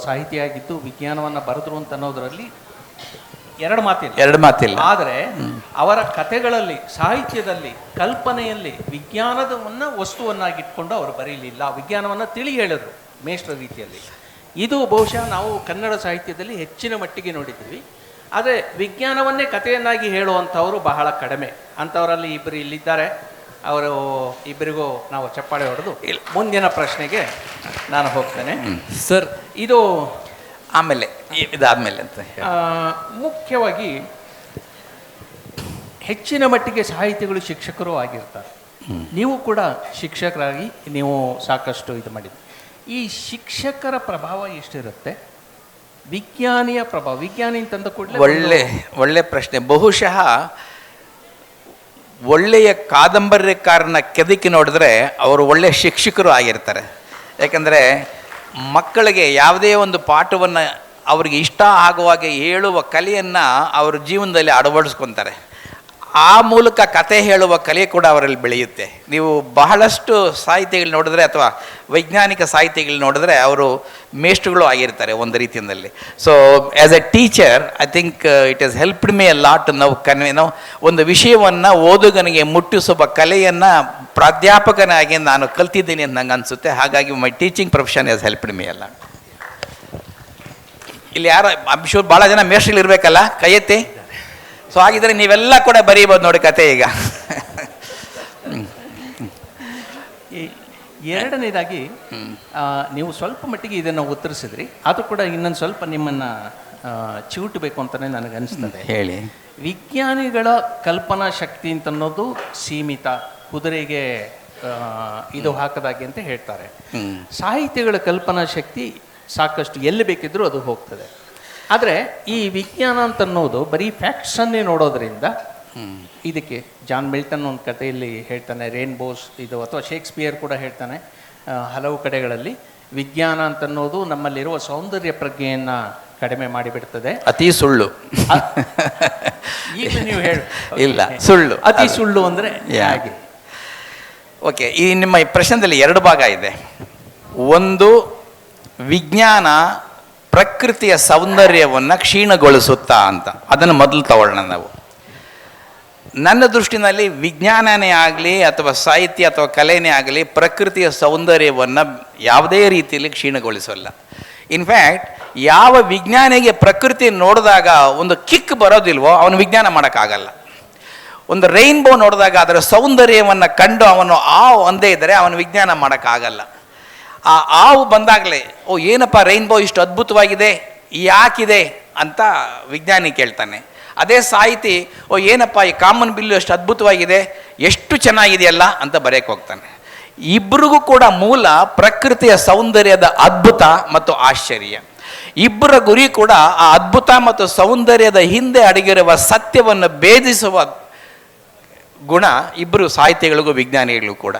ಸಾಹಿತಿಯಾಗಿದ್ದು ವಿಜ್ಞಾನವನ್ನು ಬರೆದ್ರು ಅಂತ ಅನ್ನೋದರಲ್ಲಿ ಎರಡು ಮಾತಿಲ್ಲ. ಆದರೆ ಅವರ ಕಥೆಗಳಲ್ಲಿ, ಸಾಹಿತ್ಯದಲ್ಲಿ, ಕಲ್ಪನೆಯಲ್ಲಿ ವಿಜ್ಞಾನದವನ್ನು ವಸ್ತುವನ್ನಾಗಿಟ್ಕೊಂಡು ಅವರು ಬರೀಲಿಲ್ಲ. ವಿಜ್ಞಾನವನ್ನು ತಿಳಿ ಹೇಳಿದ್ರು ಮೇಷ್ಟ್ರ ರೀತಿಯಲ್ಲಿ. ಇದು ಬಹುಶಃ ನಾವು ಕನ್ನಡ ಸಾಹಿತ್ಯದಲ್ಲಿ ಹೆಚ್ಚಿನ ಮಟ್ಟಿಗೆ ನೋಡಿದ್ದೀವಿ. ಆದರೆ ವಿಜ್ಞಾನವನ್ನೇ ಕಥೆಯನ್ನಾಗಿ ಹೇಳುವಂಥವರು ಬಹಳ ಕಡಿಮೆ. ಅಂಥವರಲ್ಲಿ ಇಬ್ಬರು ಇಲ್ಲಿದ್ದಾರೆ. ಅವರು ಇಬ್ಬರಿಗೂ ನಾವು ಚಪ್ಪಾಳೆ ಹೊಡೆದು ಮುಂದಿನ ಪ್ರಶ್ನೆಗೆ ನಾನು ಹೋಗ್ತೇನೆ. ಸರ್, ಇದು ಆಮೇಲೆ ಇದಾದ್ಮೇಲೆ ಅಂತ ಮುಖ್ಯವಾಗಿ ಹೆಚ್ಚಿನ ಮಟ್ಟಿಗೆ ಸಾಹಿತಿಗಳು ಶಿಕ್ಷಕರು ಆಗಿರ್ತಾರೆ. ನೀವು ಕೂಡ ಶಿಕ್ಷಕರಾಗಿ ನೀವು ಸಾಕಷ್ಟು ಇದು ಮಾಡಿದ್ರಿ. ಈ ಶಿಕ್ಷಕರ ಪ್ರಭಾವ ಎಷ್ಟಿರುತ್ತೆ? ವಿಜ್ಞಾನಿಯ ಪ್ರಭಾವ, ವಿಜ್ಞಾನಿ ಅಂತಂದ ಕೂಡಲೇ ಒಳ್ಳೆ ಪ್ರಶ್ನೆ. ಬಹುಶಃ ಒಳ್ಳೆಯ ಕಾದಂಬರಿಕಾರನ ಕೆದಕಿ ನೋಡಿದ್ರೆ ಅವರು ಒಳ್ಳೆಯ ಶಿಕ್ಷಕರು ಆಗಿರ್ತಾರೆ. ಯಾಕಂದರೆ ಮಕ್ಕಳಿಗೆ ಯಾವುದೇ ಒಂದು ಪಾಠವನ್ನು ಅವ್ರಿಗೆ ಇಷ್ಟ ಆಗುವಾಗೆ ಹೇಳುವ ಕಲೆಯನ್ನು ಅವ್ರ ಜೀವನದಲ್ಲಿ ಅಳವಡಿಸ್ಕೊತಾರೆ. ಆ ಮೂಲಕ ಕತೆ ಹೇಳುವ ಕಲೆ ಕೂಡ ಅವರಲ್ಲಿ ಬೆಳೆಯುತ್ತೆ. ನೀವು ಬಹಳಷ್ಟು ಸಾಹಿತಿಗಳು ನೋಡಿದ್ರೆ ಅಥವಾ ವೈಜ್ಞಾನಿಕ ಸಾಹಿತಿಗಳು ನೋಡಿದ್ರೆ ಅವರು ಮೇಷ್ಟ್ರುಗಳು ಆಗಿರ್ತಾರೆ ಒಂದು ರೀತಿಯಲ್ಲಿ. So as A teacher I think it is helped me a lot. ನಾವು ಒಂದು ವಿಷಯವನ್ನು ಓದುಗನಿಗೆ ಮುಟ್ಟಿಸುವ ಕಲೆಯನ್ನು ಪ್ರಾಧ್ಯಾಪಕನಾಗಿ ನಾನು ಕಲ್ತಿದ್ದೀನಿ ಅಂತ ನಂಗೆ ಅನಿಸುತ್ತೆ. ಹಾಗಾಗಿ my teaching profession has helped me a lot. ಇಲ್ಲಿ ಯಾರು ಶೂರ್ ಭಾಳ ಜನ ಮೇಷ್ಟ್ರುಗಳು ಇರಬೇಕಲ್ಲ, ಕೈ ಎತ್ತಿ. ಸೊ ಹಾಗಿದ್ರೆ ನೀವೆಲ್ಲ ಕೂಡ ಬರೀಬೋದು ನೋಡಿ ಕತೆ ಈಗ. ಎರಡನೇದಾಗಿ ನೀವು ಸ್ವಲ್ಪ ಮಟ್ಟಿಗೆ ಇದನ್ನು ಉತ್ತರಿಸಿದ್ರಿ. ಅದು ಕೂಡ ಇನ್ನೊಂದು ಸ್ವಲ್ಪ ನಿಮ್ಮನ್ನು ಚಿವುಟಬೇಕು ಅಂತಲೇ ನನಗೆ ಅನಿಸ್ತದೆ. ಹೇಳಿ. ವಿಜ್ಞಾನಿಗಳ ಕಲ್ಪನಾ ಶಕ್ತಿ ಅಂತನ್ನೋದು ಸೀಮಿತ, ಕುದುರೆಗೆ ಇದು ಹಾಕದಾಗೆ ಅಂತ ಹೇಳ್ತಾರೆ. ಸಾಹಿತ್ಯಗಳ ಕಲ್ಪನಾ ಶಕ್ತಿ ಸಾಕಷ್ಟು ಎಲ್ಲಿ ಬೇಕಿದ್ರೂ ಅದು ಹೋಗ್ತದೆ. ಆದರೆ ಈ ವಿಜ್ಞಾನ ಅಂತನ್ನೋದು ಬರೀ ಫ್ಯಾಕ್ಟ್ಸನ್ನೇ ನೋಡೋದ್ರಿಂದ, ಇದಕ್ಕೆ ಜಾನ್ ಮಿಲ್ಟನ್ ಒಂದು ಕಥೆಯಲ್ಲಿ ಹೇಳ್ತಾನೆ, ರೇನ್ಬೋಸ್ ಇದು, ಅಥವಾ ಶೇಕ್ಸ್ಪಿಯರ್ ಕೂಡ ಹೇಳ್ತಾನೆ ಹಲವು ಕಡೆಗಳಲ್ಲಿ, ವಿಜ್ಞಾನ ಅಂತನ್ನೋದು ನಮ್ಮಲ್ಲಿರುವ ಸೌಂದರ್ಯ ಪ್ರಜ್ಞೆಯನ್ನು ಕಡಿಮೆ ಮಾಡಿಬಿಡ್ತದೆ. ಅತಿ ಸುಳ್ಳು. ಈಗ ನೀವು ಹೇಳಿ ಇಲ್ಲ, ಸುಳ್ಳು. ಅತಿ ಸುಳ್ಳು ಅಂದರೆ ಹಾಗೆ. ಓಕೆ, ಈ ನಿಮ್ಮ ಈ ಪ್ರಶ್ನೆಯಲ್ಲಿ ಎರಡು ಭಾಗ ಇದೆ. ಒಂದು, ವಿಜ್ಞಾನ ಪ್ರಕೃತಿಯ ಸೌಂದರ್ಯವನ್ನು ಕ್ಷೀಣಗೊಳಿಸುತ್ತಾ ಅಂತ, ಅದನ್ನು ಮೊದಲು ತಗೊಳ್ಳೋಣ ನಾವು. ನನ್ನ ದೃಷ್ಟಿನಲ್ಲಿ ವಿಜ್ಞಾನನೇ ಆಗಲಿ ಅಥವಾ ಸಾಹಿತ್ಯ ಅಥವಾ ಕಲೆನೇ ಆಗಲಿ ಪ್ರಕೃತಿಯ ಸೌಂದರ್ಯವನ್ನು ಯಾವುದೇ ರೀತಿಯಲ್ಲಿ ಕ್ಷೀಣಗೊಳಿಸೋಲ್ಲ. ಇನ್ಫ್ಯಾಕ್ಟ್ ಯಾವ ವಿಜ್ಞಾನಿಗೆ ಪ್ರಕೃತಿ ನೋಡಿದಾಗ ಒಂದು ಕಿಕ್ ಬರೋದಿಲ್ವೋ ಅವನು ವಿಜ್ಞಾನ ಮಾಡೋಕ್ಕಾಗಲ್ಲ. ಒಂದು ರೈನ್ಬೋ ನೋಡಿದಾಗ ಅದರ ಸೌಂದರ್ಯವನ್ನು ಕಂಡು ಅವನು ಒಂದೇ ಇದ್ದರೆ ಅವನು ವಿಜ್ಞಾನ ಮಾಡೋಕ್ಕಾಗಲ್ಲ. ಆ ಹಾವು ಬಂದಾಗಲೇ ಓ ಏನಪ್ಪ ರೈನ್ಬೋ ಇಷ್ಟು ಅದ್ಭುತವಾಗಿದೆ ಯಾಕಿದೆ ಅಂತ ವಿಜ್ಞಾನಿ ಕೇಳ್ತಾನೆ. ಅದೇ ಸಾಹಿತಿ ಓ ಏನಪ್ಪ ಈ ಕಾಮನ್ ಬಿಲ್ಲು ಎಷ್ಟು ಅದ್ಭುತವಾಗಿದೆ ಎಷ್ಟು ಚೆನ್ನಾಗಿದೆಯಲ್ಲ ಅಂತ ಬರೆಯಕ್ಕೆ ಹೋಗ್ತಾನೆ. ಇಬ್ಬರಿಗೂ ಕೂಡ ಮೂಲ ಪ್ರಕೃತಿಯ ಸೌಂದರ್ಯದ ಅದ್ಭುತ ಮತ್ತು ಆಶ್ಚರ್ಯ. ಇಬ್ಬರ ಗುರಿ ಕೂಡ ಆ ಅದ್ಭುತ ಮತ್ತು ಸೌಂದರ್ಯದ ಹಿಂದೆ ಅಡಗಿರುವ ಸತ್ಯವನ್ನು ಭೇದಿಸುವ ಗುಣ ಇಬ್ಬರು ಸಾಹಿತಿಗಳಿಗೂ ವಿಜ್ಞಾನಿಗಳಿಗೂ ಕೂಡ.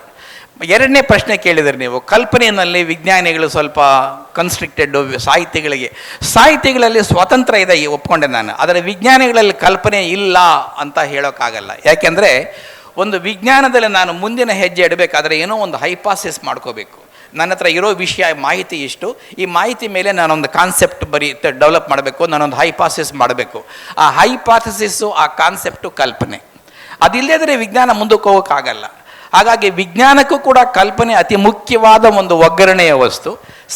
ಎರಡನೇ ಪ್ರಶ್ನೆ ಕೇಳಿದರೆ ನೀವು, ಕಲ್ಪನೆಯಲ್ಲಿ ವಿಜ್ಞಾನಿಗಳು ಸ್ವಲ್ಪ ಕನ್ಸ್ಟ್ರಿಕ್ಟೆಡ್, ಸಾಹಿತಿಗಳಲ್ಲಿ ಸ್ವಾತಂತ್ರ್ಯ ಇದೆ ಒಪ್ಕೊಂಡೆ ನಾನು, ಆದರೆ ವಿಜ್ಞಾನಿಗಳಲ್ಲಿ ಕಲ್ಪನೆ ಇಲ್ಲ ಅಂತ ಹೇಳೋಕ್ಕಾಗಲ್ಲ. ಯಾಕೆಂದರೆ ಒಂದು ವಿಜ್ಞಾನದಲ್ಲಿ ನಾನು ಮುಂದಿನ ಹೆಜ್ಜೆ ಇಡಬೇಕಾದ್ರೆ ಏನೋ ಒಂದು ಹೈಪಾಸಿಸ್ ಮಾಡ್ಕೋಬೇಕು. ನನ್ನ ಹತ್ರ ಇರೋ ವಿಷಯ ಮಾಹಿತಿ ಇಷ್ಟು, ಈ ಮಾಹಿತಿ ಮೇಲೆ ನಾನೊಂದು ಕಾನ್ಸೆಪ್ಟ್ ಡೆವಲಪ್ ಮಾಡಬೇಕು, ನಾನೊಂದು ಹೈಪಾಸಿಸ್ ಮಾಡಬೇಕು. ಆ ಹೈಪಾಥಸಿಸ್ಸು ಆ ಕಾನ್ಸೆಪ್ಟು ಕಲ್ಪನೆ, ಅದಿಲ್ಲದ್ರೆ ವಿಜ್ಞಾನ ಮುಂದಕ್ಕೆ ಹೋಗೋಕ್ಕಾಗಲ್ಲ. ಹಾಗಾಗಿ ವಿಜ್ಞಾನಕ್ಕೂ ಕೂಡ ಕಲ್ಪನೆ ಅತಿ ಮುಖ್ಯವಾದ ಒಂದು ಒಗ್ಗರಣೆಯ ವಸ್ತು.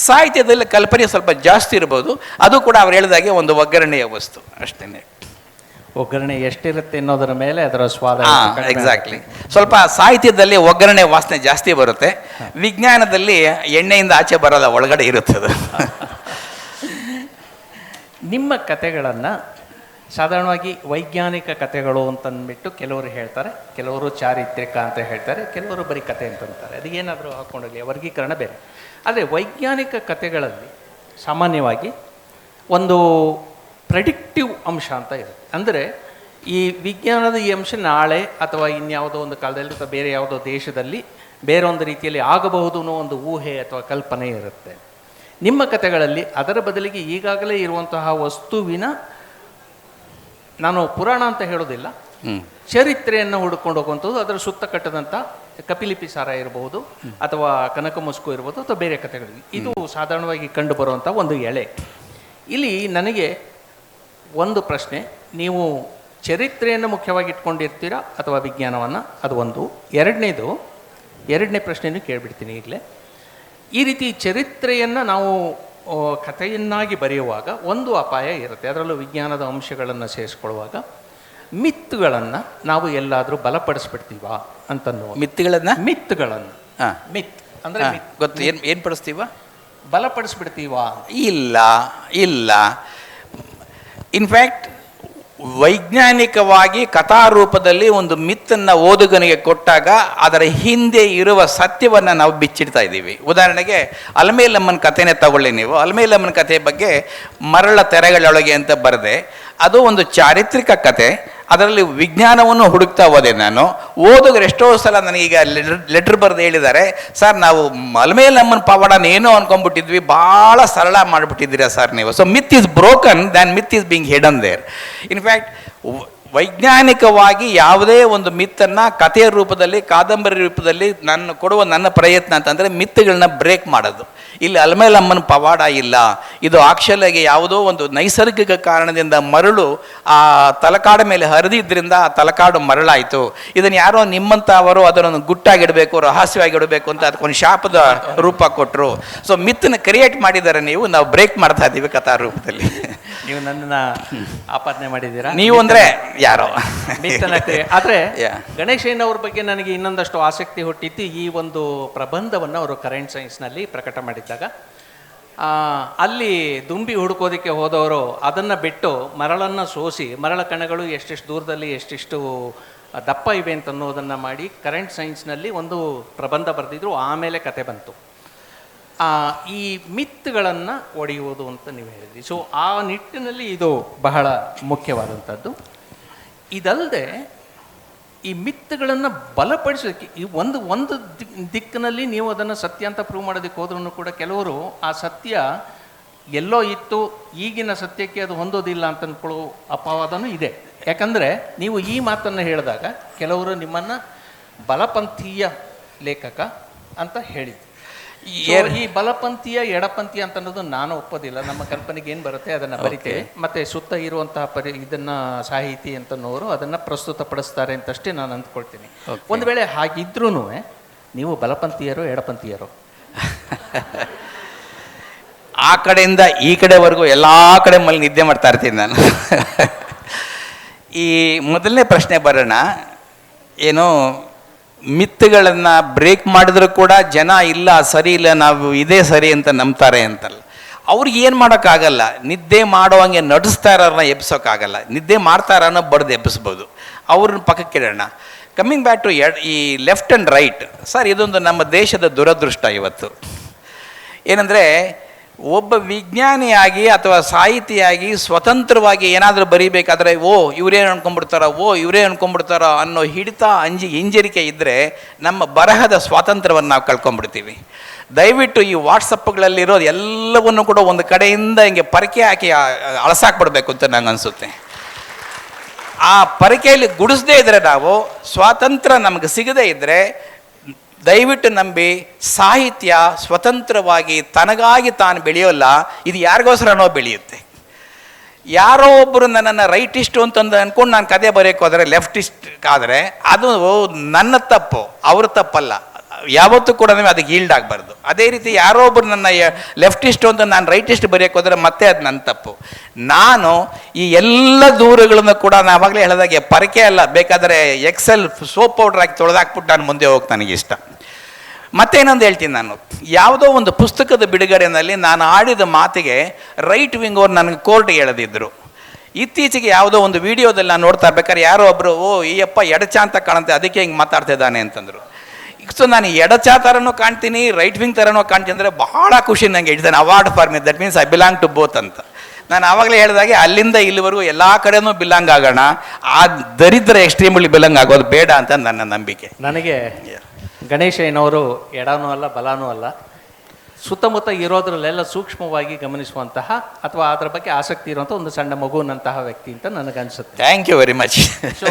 ಸಾಹಿತ್ಯದಲ್ಲಿ ಕಲ್ಪನೆ ಸ್ವಲ್ಪ ಜಾಸ್ತಿ ಇರ್ಬೋದು, ಅದು ಕೂಡ ಅವ್ರು ಹೇಳಿದಾಗೆ ಒಂದು ಒಗ್ಗರಣೆಯ ವಸ್ತು ಅಷ್ಟೇ. ಒಗ್ಗರಣೆ ಎಷ್ಟಿರುತ್ತೆ ಅನ್ನೋದರ ಮೇಲೆ ಅದರ ಸ್ವಾದ. ಎಕ್ಸಾಕ್ಟ್ಲಿ. ಸ್ವಲ್ಪ ಸಾಹಿತ್ಯದಲ್ಲಿ ಒಗ್ಗರಣೆ ವಾಸನೆ ಜಾಸ್ತಿ ಬರುತ್ತೆ, ವಿಜ್ಞಾನದಲ್ಲಿ ಎಣ್ಣೆಯಿಂದ ಆಚೆ ಬರೋಲ್ಲ, ಒಳಗಡೆ ಇರುತ್ತದೆ. ನಿಮ್ಮ ಕತೆಗಳನ್ನು ಸಾಧಾರಣವಾಗಿ ವೈಜ್ಞಾನಿಕ ಕಥೆಗಳು ಅಂತಂದ್ಬಿಟ್ಟು ಕೆಲವರು ಹೇಳ್ತಾರೆ, ಕೆಲವರು ಚಾರಿತ್ರಿಕ ಅಂತ ಹೇಳ್ತಾರೆ, ಕೆಲವರು ಬರೀ ಕತೆ ಅಂತಂತಾರೆ. ಅದು ಏನಾದರೂ ಹಾಕ್ಕೊಂಡೋಗಲಿ, ವರ್ಗೀಕರಣ ಬೇರೆ. ಆದರೆ ವೈಜ್ಞಾನಿಕ ಕಥೆಗಳಲ್ಲಿ ಸಾಮಾನ್ಯವಾಗಿ ಒಂದು ಪ್ರೆಡಿಕ್ಟಿವ್ ಅಂಶ ಅಂತ ಇರುತ್ತೆ. ಅಂದರೆ ಈ ವಿಜ್ಞಾನದ ಈ ಅಂಶ ನಾಳೆ ಅಥವಾ ಇನ್ಯಾವುದೋ ಒಂದು ಕಾಲದಲ್ಲಿ ಅಥವಾ ಬೇರೆ ಯಾವುದೋ ದೇಶದಲ್ಲಿ ಬೇರೆ ಒಂದು ರೀತಿಯಲ್ಲಿ ಆಗಬಹುದು ಅನ್ನೋ ಒಂದು ಊಹೆ ಅಥವಾ ಕಲ್ಪನೆ ಇರುತ್ತೆ. ನಿಮ್ಮ ಕಥೆಗಳಲ್ಲಿ ಅದರ ಬದಲಿಗೆ ಈಗಾಗಲೇ ಇರುವಂತಹ ವಸ್ತುವಿನ, ನಾನು ಪುರಾಣ ಅಂತ ಹೇಳೋದಿಲ್ಲ, ಚರಿತ್ರೆಯನ್ನು ಹುಡುಕೊಂಡು ಹೋಗುವಂಥದ್ದು, ಅದರ ಸುತ್ತ ಕಟ್ಟದಂಥ ಕಪಿಲಿಪಿ ಸಾರ ಇರಬಹುದು ಅಥವಾ ಕನಕ ಮುಸ್ಕು ಇರ್ಬೋದು ಅಥವಾ ಬೇರೆ ಕಥೆಗಳು. ಇದು ಸಾಧಾರಣವಾಗಿ ಕಂಡು ಬರುವಂಥ ಒಂದು ಎಳೆ. ಇಲ್ಲಿ ನನಗೆ ಒಂದು ಪ್ರಶ್ನೆ, ನೀವು ಚರಿತ್ರೆಯನ್ನು ಮುಖ್ಯವಾಗಿ ಇಟ್ಕೊಂಡಿರ್ತೀರಾ ಅಥವಾ ವಿಜ್ಞಾನವನ್ನು? ಅದು ಒಂದು. ಎರಡನೇ ಪ್ರಶ್ನೆಯನ್ನು ಕೇಳಿಬಿಡ್ತೀನಿ ಈಗಲೇ. ಈ ರೀತಿ ಚರಿತ್ರೆಯನ್ನು ನಾವು ಕಥೆಯನ್ನಾಗಿ ಬರೆಯುವಾಗ ಒಂದು ಅಪಾಯ ಇರುತ್ತೆ, ಅದರಲ್ಲೂ ವಿಜ್ಞಾನದ ಅಂಶಗಳನ್ನು ಸೇರಿಸ್ಕೊಳ್ಳುವಾಗ ಮಿತ್ಗಳನ್ನು ನಾವು ಎಲ್ಲಾದರೂ ಬಲಪಡಿಸ್ಬಿಡ್ತೀವಾ ಅಂತನ್ನೋ. ಮಿತ್ಗಳನ್ನು ಮಿತ್ ಅಂದರೆ ಗೊತ್ತು, ಏನು ಪಡಿಸ್ತೀವ? ಬಲಪಡಿಸ್ಬಿಡ್ತೀವಾ? ಇಲ್ಲ. ಇನ್ಫ್ಯಾಕ್ಟ್ ವೈಜ್ಞಾನಿಕವಾಗಿ ಕಥಾರೂಪದಲ್ಲಿ ಒಂದು ಮಿತ್ತನ್ನು ಓದುಗನಿಗೆ ಕೊಟ್ಟಾಗ ಅದರ ಹಿಂದೆ ಇರುವ ಸತ್ಯವನ್ನು ನಾವು ಬಿಚ್ಚಿಡ್ತಾ ಇದ್ದೀವಿ. ಉದಾಹರಣೆಗೆ ಅಲಮೇಲಮ್ಮನ ಕಥೆನೇ ತಗೊಳ್ಳಿ ನೀವು. ಅಲಮೇಲಮ್ಮನ ಕಥೆ ಬಗ್ಗೆ ಮರಳ ತೆರೆಗಳೊಳಗೆ ಅಂತ ಬರೆದೆ. ಅದು ಒಂದು ಚಾರಿತ್ರಿಕ ಕಥೆ, ಅದರಲ್ಲಿ ವಿಜ್ಞಾನವನ್ನು ಹುಡುಕ್ತಾ ಹೋದೆ ನಾನು. ಓದುಗರು ಎಷ್ಟೋ ಸಲ ನನಗೀಗ ಲೆಟ್ರ್ ಬರೆದು ಹೇಳಿದ್ದಾರೆ, ಸರ್ ನಾವು ಅಲಮೇಲಮ್ಮನ ಪವಾಡನ ಏನೋ ಅನ್ಕೊಂಡ್ಬಿಟ್ಟಿದ್ವಿ, ಭಾಳ ಸರಳ ಮಾಡಿಬಿಟ್ಟಿದ್ದೀರಾ ಸರ್ ನೀವು. So myth is broken than myth is being hidden there. In fact ವೈಜ್ಞಾನಿಕವಾಗಿ ಯಾವುದೇ ಒಂದು ಮಿತ್ತನ್ನು ಕಥೆಯ ರೂಪದಲ್ಲಿ, ಕಾದಂಬರಿ ರೂಪದಲ್ಲಿ ನನ್ನ ಪ್ರಯತ್ನ ಅಂತಂದರೆ ಮಿತ್ತುಗಳನ್ನ ಬ್ರೇಕ್ ಮಾಡೋದು. ಇಲ್ಲಿ ಅಲಮೇಲಮ್ಮನ ಪವಾಡ ಇಲ್ಲ, ಇದು ಆಕ್ಚುಲಾಗಿ ಯಾವುದೋ ಒಂದು ನೈಸರ್ಗಿಕ ಕಾರಣದಿಂದ ಮರಳು ಆ ತಲಕಾಡ ಮೇಲೆ ಹರಿದಿದ್ದರಿಂದ ಆ ತಲಕಾಡು ಮರಳಾಯಿತು. ಇದನ್ನು ಯಾರೋ ನಿಮ್ಮಂಥ ಅವರು ಅದನ್ನು ಗುಟ್ಟಾಗಿಡಬೇಕು, ರಹಸ್ಯವಾಗಿಡಬೇಕು ಅಂತ ಅದಕ್ಕೊಂದು ಶಾಪದ ರೂಪ ಕೊಟ್ಟರು. ಸೊ ಮಿತ್ತನ್ನು ಕ್ರಿಯೇಟ್ ಮಾಡಿದ್ದಾರೆ ನೀವು, ನಾವು ಬ್ರೇಕ್ ಮಾಡ್ತಾ ಇದ್ದೀವಿ ಕಥಾ ರೂಪದಲ್ಲಿ. ನೀವು ನನ್ನನ್ನು ಆಪಾದನೆ ಮಾಡಿದ್ದೀರಾ? ನೀವು ಅಂದರೆ ಯಾರೋ ಆದರೆ ಗಣೇಶಯ್ಯನವ್ರ ಬಗ್ಗೆ ನನಗೆ ಇನ್ನೊಂದಷ್ಟು ಆಸಕ್ತಿ ಹುಟ್ಟಿದ್ದು ಈ ಒಂದು ಪ್ರಬಂಧವನ್ನು ಅವರು ಕರೆಂಟ್ ಸೈನ್ಸ್ನಲ್ಲಿ ಪ್ರಕಟ ಮಾಡಿದ್ದಾಗ, ಅಲ್ಲಿ ದುಂಬಿ ಹುಡುಕೋದಕ್ಕೆ ಹೋದವರು ಅದನ್ನು ಬಿಟ್ಟು ಮರಳನ್ನು ಸೋಸಿ ಮರಳ ಕಣಗಳು ಎಷ್ಟೆಷ್ಟು ದೂರದಲ್ಲಿ ಎಷ್ಟೆಷ್ಟು ದಪ್ಪ ಇವೆ ಅಂತ ಅನ್ನೋದನ್ನು ಮಾಡಿ ಕರೆಂಟ್ ಸೈನ್ಸ್ನಲ್ಲಿ ಒಂದು ಪ್ರಬಂಧ ಬರೆದಿದ್ರು. ಆಮೇಲೆ ಕತೆ ಬಂತು. ಈ ಮಿತ್ಗಳನ್ನು ಒಡೆಯುವುದು ಅಂತ ನೀವು ಹೇಳಿದ್ರಿ. ಸೊ ಆ ನಿಟ್ಟಿನಲ್ಲಿ ಇದು ಬಹಳ ಮುಖ್ಯವಾದಂಥದ್ದು. ಇದಲ್ಲದೆ ಈ ಮಿತ್ಗಳನ್ನು ಬಲಪಡಿಸೋದಕ್ಕೆ ಈ ಒಂದು ದಿಕ್ಕಿನಲ್ಲಿ ನೀವು ಅದನ್ನು ಸತ್ಯ ಅಂತ ಪ್ರೂವ್ ಮಾಡೋದಕ್ಕೆ ಹೋದ್ರೂ ಕೂಡ ಕೆಲವರು ಆ ಸತ್ಯ ಎಲ್ಲೋ ಇತ್ತು, ಈಗಿನ ಸತ್ಯಕ್ಕೆ ಅದು ಹೊಂದೋದಿಲ್ಲ ಅಂತ ಅಂದ್ಕೊಳ್ಳೋ ಅಪವಾದನೂ ಇದೆ. ಯಾಕಂದರೆ ನೀವು ಈ ಮಾತನ್ನು ಹೇಳಿದಾಗ ಕೆಲವರು ನಿಮ್ಮನ್ನು ಬಲಪಂಥೀಯ ಲೇಖಕ ಅಂತ ಹೇಳಿದ್ರು. ಈ ಬಲಪಂಥೀಯ ಎಡಪಂಥೀಯ ಅಂತ ಅನ್ನೋದು ನಾನು ಒಪ್ಪೋದಿಲ್ಲ. ನಮ್ಮ ಕಲ್ಪನೆಗೆ ಏನು ಬರುತ್ತೆ ಅದನ್ನು ಬರಿತೇವೆ, ಮತ್ತೆ ಸುತ್ತ ಇರುವಂತಹ ಇದನ್ನು ಸಾಹಿತಿ ಅಂತನೋರು ಅದನ್ನು ಪ್ರಸ್ತುತಪಡಿಸ್ತಾರೆ ಅಂತಷ್ಟೇ ನಾನು ಅಂದ್ಕೊಳ್ತೀನಿ. ಒಂದು ವೇಳೆ ಹಾಗಿದ್ರೂ ನೀವು ಬಲಪಂಥೀಯರು ಎಡಪಂಥೀಯರು? ಆ ಕಡೆಯಿಂದ ಈ ಕಡೆವರೆಗೂ ಎಲ್ಲ ಕಡೆ ಮಲ್ಲಿ ನಿದ್ದೆ ಮಾಡ್ತಾ ಇರ್ತೀನಿ ನಾನು. ಈ ಮೊದಲನೇ ಪ್ರಶ್ನೆ ಬರೋಣ. ಏನು ಮಿತ್ತುಗಳನ್ನು ಬ್ರೇಕ್ ಮಾಡಿದ್ರು ಕೂಡ ಜನ ಇಲ್ಲ ಸರಿ ಇಲ್ಲ ನಾವು ಇದೇ ಸರಿ ಅಂತ ನಂಬ್ತಾರೆ ಅಂತಲ್ಲ. ಅವ್ರಿಗೆ ಏನು ಮಾಡೋಕ್ಕಾಗಲ್ಲ, ನಿದ್ದೆ ಮಾಡೋವಂಗೆ ನಡೆಸ್ತಾ ಇರೋರನ್ನ ಎಬ್ಸೋಕ್ಕಾಗಲ್ಲ, ನಿದ್ದೆ ಮಾಡ್ತಾರನ್ನ ಬಡ್ದು ಎಬ್ಬಿಸ್ಬೋದು. ಅವ್ರನ್ನ ಪಕ್ಕಕ್ಕಿಡೋಣ. ಕಮ್ಮಿಂಗ್ ಬ್ಯಾಕ್ ಟು ಈ ಲೆಫ್ಟ್ ಆ್ಯಂಡ್ ರೈಟ್ ಸರ್, ಇದೊಂದು ನಮ್ಮ ದೇಶದ ದುರದೃಷ್ಟ ಇವತ್ತು. ಏನಂದರೆ ಒಬ್ಬ ವಿಜ್ಞಾನಿಯಾಗಿ ಅಥವಾ ಸಾಹಿತಿಯಾಗಿ ಸ್ವತಂತ್ರವಾಗಿ ಏನಾದರೂ ಬರೀಬೇಕಾದ್ರೆ ಇವರೇನು ಅನ್ಕೊಂಡ್ಬಿಡ್ತಾರೋ ಅನ್ನೋ ಹಿಡಿತ ಹಿಂಜರಿಕೆ ಇದ್ದರೆ ನಮ್ಮ ಬರಹದ ಸ್ವಾತಂತ್ರ್ಯವನ್ನು ನಾವು ಕಳ್ಕೊಂಡ್ಬಿಡ್ತೀವಿ. ದಯವಿಟ್ಟು ಈ ವಾಟ್ಸಪ್ಗಳಲ್ಲಿರೋದು ಎಲ್ಲವನ್ನು ಕೂಡ ಒಂದು ಕಡೆಯಿಂದ ಹಿಂಗೆ ಪರಕೆ ಹಾಕಿ ಅಳಸಾಕ್ಬಿಡ್ಬೇಕು ಅಂತ ನಂಗೆ ಅನಿಸುತ್ತೆ. ಆ ಪರಕೆಯಲ್ಲಿ ಗುಡಿಸದೇ ಇದ್ದರೆ, ನಾವು ಸ್ವಾತಂತ್ರ್ಯ ನಮಗೆ ಸಿಗದೇ ಇದ್ದರೆ, ದಯವಿಟ್ಟು ನಂಬಿ ಸಾಹಿತ್ಯ ಸ್ವತಂತ್ರವಾಗಿ ತನಗಾಗಿ ತಾನು ಬೆಳೆಯೋಲ್ಲ, ಇದು ಯಾರಿಗೋಸ್ಕರನೋ ಬೆಳೆಯುತ್ತೆ. ಯಾರೋ ಒಬ್ಬರು ನನ್ನನ್ನು ರೈಟಿಸ್ಟು ಅಂತಂದು ಅಂದ್ಕೊಂಡು ನಾನು ಕತೆ ಬರೆಯೋಕೆ ಹೋದರೆ ಲೆಫ್ಟಿಸ್ಟ್ ಆದರೆ ಅದು ನನ್ನ ತಪ್ಪು, ಅವ್ರ ತಪ್ಪಲ್ಲ. ಯಾವತ್ತೂ ಕೂಡ ಅದಕ್ಕೆ ಈಲ್ಡ್ ಆಗಬಾರ್ದು. ಅದೇ ರೀತಿ ಯಾರೋ ಒಬ್ಬರು ನನ್ನ ಲೆಫ್ಟಿಸ್ಟು ಅಂತ ನಾನು ರೈಟಿಸ್ಟ್ ಬರೆಯೋಕೆ ಹೋದರೆ ಮತ್ತೆ ಅದು ನನ್ನ ತಪ್ಪು. ನಾನು ಈ ಎಲ್ಲ ದೂರುಗಳನ್ನು ಕೂಡ ನಾನು ಆವಾಗಲೇ ಹೇಳಿದಾಗೆ ಪರಕೆ ಅಲ್ಲ, ಬೇಕಾದರೆ ಎಕ್ಸೆಲ್ ಸೋಪ್ ಪೌಡ್ರ್ ಹಾಕಿ ತೊಳೆದಾಕ್ಬಿಟ್ಟು ನಾನು ಮುಂದೆ ಹೋಗಿ ನನಗಿಷ್ಟ. ಮತ್ತೇನೊಂದು ಹೇಳ್ತೀನಿ, ನಾನು ಯಾವುದೋ ಒಂದು ಪುಸ್ತಕದ ಬಿಡುಗಡೆಯಲ್ಲಿ ನಾನು ಆಡಿದ ಮಾತಿಗೆ ರೈಟ್ ವಿಂಗ್ ಅವ್ರು ನನಗೆ ಕೋರ್ಟ್ಗೆ ಎಳೆದಿದ್ದರು. ಇತ್ತೀಚೆಗೆ ಯಾವುದೋ ಒಂದು ವಿಡಿಯೋದಲ್ಲಿ ನಾನು ನೋಡ್ತಾ ಇರ್ಬೇಕಾದ್ರೆ ಯಾರೋ ಒಬ್ಬರು ಈ ಅಪ್ಪ ಎಡಚ ಅಂತ ಕಾಣುತ್ತೆ ಅದಕ್ಕೆ ಹಿಂಗೆ ಮಾತಾಡ್ತಿದ್ದಾನೆ ಅಂತಂದರು. ಸೊ ನಾನು ಎಡಚ ಥರನೂ ಕಾಣ್ತೀನಿ, ರೈಟ್ ವಿಂಗ್ ಥರನೂ ಕಾಣ್ತೀನಿ ಅಂದರೆ ಬಹಳ ಖುಷಿ ನನಗೆ. It's an award for me, that means I belong to both ಅಂತ. ನಾನು ಆವಾಗಲೇ ಹೇಳಿದಾಗೆ ಅಲ್ಲಿಂದ ಇಲ್ಲಿವರೆಗೂ ಎಲ್ಲ ಕಡೆನೂ ಬಿಲಾಂಗ್ ಆಗೋಣ, ಆ ದರಿದ್ರ ಎಕ್ಸ್ಟ್ರೀಮ್ಲಿ ಬಿಲಾಂಗ್ ಆಗೋದು ಬೇಡ ಅಂತ ನನ್ನ ನಂಬಿಕೆ. ನನಗೆ ಗಣೇಶಯ್ಯನವರು ಎಡನೂ ಅಲ್ಲ ಬಲನೂ ಅಲ್ಲ, ಸುತ್ತಮುತ್ತ ಇರೋದ್ರಲ್ಲೆಲ್ಲ ಸೂಕ್ಷ್ಮವಾಗಿ ಗಮನಿಸುವಂತಹ ಅಥವಾ ಅದರ ಬಗ್ಗೆ ಆಸಕ್ತಿ ಇರುವಂಥ ಒಂದು ಸಣ್ಣ ಮಗುವಿನಂತಹ ವ್ಯಕ್ತಿ ಅಂತ ನನಗನ್ಸುತ್ತೆ. Thank you very much. So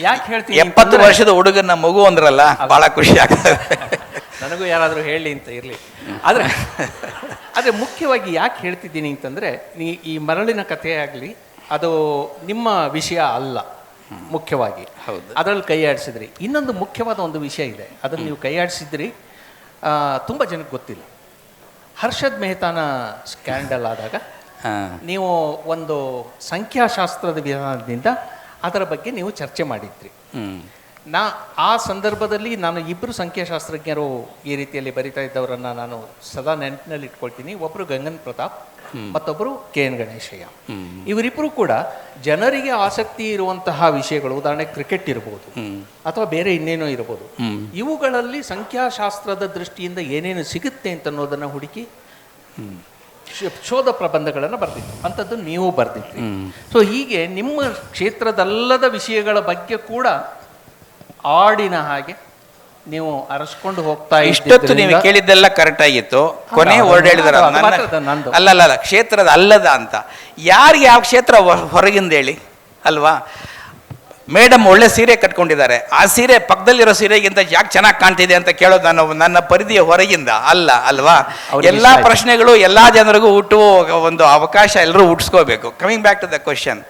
ಯಾಕೆ ಹೇಳ್ತೀನಿ, 70 ವರ್ಷದ ಹುಡುಗನ ಮಗು ಅಂದ್ರಲ್ಲ, ಭಾಳ ಖುಷಿ ಆಗ್ತದೆ. ನನಗೂ ಯಾರಾದರೂ ಹೇಳಿ ಅಂತ ಇರಲಿ. ಆದರೆ ಮುಖ್ಯವಾಗಿ ಯಾಕೆ ಹೇಳ್ತಿದ್ದೀನಿ ಅಂತಂದರೆ, ಈ ಮರಳಿನ ಕಥೆ ಆಗಲಿ ಅದು ನಿಮ್ಮ ವಿಷಯ ಅಲ್ಲ. ಮುಖ್ಯವಾಗಿ ಹೌದು, ಅದರಲ್ಲಿ ಕೈ ಆಡಿಸಿದ್ರಿ. ಇನ್ನೊಂದು ಮುಖ್ಯವಾದ ಒಂದು ವಿಷಯ ಇದೆ, ಅದನ್ನು ನೀವು ಕೈ ಆಡಿಸಿದ್ರಿ, ತುಂಬ ಜನಕ್ಕೆ ಗೊತ್ತಿಲ್ಲ. ಹರ್ಷದ್ ಮೆಹತಾನ ಸ್ಕ್ಯಾಂಡಲ್ ಆದಾಗ ನೀವು ಒಂದು ಸಂಖ್ಯಾಶಾಸ್ತ್ರದ ವಿಧಾನದಿಂದ ಅದರ ಬಗ್ಗೆ ನೀವು ಚರ್ಚೆ ಮಾಡಿದ್ರಿ. ಆ ಸಂದರ್ಭದಲ್ಲಿ ನಾನು ಇಬ್ಬರು ಸಂಖ್ಯಾಶಾಸ್ತ್ರಜ್ಞರು ಈ ರೀತಿಯಲ್ಲಿ ಬರಿತಾ ಇದ್ದವರನ್ನು ನಾನು ಸದಾ ನೆನಪಿನಲ್ಲಿ ಇಟ್ಕೊಳ್ತೀನಿ. ಒಬ್ಬರು ಗಂಗನ್ ಪ್ರತಾಪ್, ಮತ್ತೊಬ್ಬರು KN ಗಣೇಶಯ್ಯ. ಇವರಿಬ್ಬರು ಕೂಡ ಜನರಿಗೆ ಆಸಕ್ತಿ ಇರುವಂತಹ ವಿಷಯಗಳು, ಉದಾಹರಣೆಗೆ ಕ್ರಿಕೆಟ್ ಇರ್ಬೋದು ಅಥವಾ ಬೇರೆ ಇನ್ನೇನೋ ಇರ್ಬೋದು, ಇವುಗಳಲ್ಲಿ ಸಂಖ್ಯಾಶಾಸ್ತ್ರದ ದೃಷ್ಟಿಯಿಂದ ಏನೇನು ಸಿಗುತ್ತೆ ಅಂತ ಅನ್ನೋದನ್ನು ಹುಡುಕಿ ಶೋಧ ಪ್ರಬಂಧಗಳನ್ನು ಬರೆದಿತ್ತು. ಅಂಥದ್ದು ನೀವು ಬರೆದಿದ್ರಿ. ಸೊ ಹೀಗೆ ನಿಮ್ಮ ಕ್ಷೇತ್ರದಲ್ಲದ ವಿಷಯಗಳ ಬಗ್ಗೆ ಕೂಡ ಆಡಿನ ಹಾಗೆ ನೀವು ಅರಸ್ಕೊಂಡು ಹೋಗ್ತಾ ಇಷ್ಟೊತ್ತು ನೀವು ಕೇಳಿದ್ದೆಲ್ಲ ಕರೆಕ್ಟ್ ಆಗಿತ್ತು. ಕೊನೆ ವರ್ಡ್ ಹೇಳಿದಾರ ಅಲ್ಲಲ್ಲ ಕ್ಷೇತ್ರದ ಅಲ್ಲದ ಅಂತ. ಯಾರಿಗೆ ಯಾವ ಕ್ಷೇತ್ರ ಹೊರಗಿಂದ ಹೇಳಿ ಅಲ್ವಾ? ಮೇಡಮ್ ಒಳ್ಳೆ ಸೀರೆ ಕಟ್ಕೊಂಡಿದ್ದಾರೆ, ಆ ಸೀರೆ ಪಕ್ಕದಲ್ಲಿರೋ ಸೀರೆಗಿಂತ ಯಾಕೆ ಚೆನ್ನಾಗಿ ಕಾಣ್ತಿದೆ ಅಂತ ಕೇಳೋದು ನನ್ನ ಪರಿಧಿಯ ಹೊರಗಿಂದ ಅಲ್ಲ ಅಲ್ವಾ? ಎಲ್ಲ ಪ್ರಶ್ನೆಗಳು ಎಲ್ಲ ಜನರಿಗೂ ಹುಟ್ಟುವ ಒಂದು ಅವಕಾಶ ಎಲ್ಲರೂ ಹುಟ್ಟಿಸ್ಕೋಬೇಕು. Coming back to the question,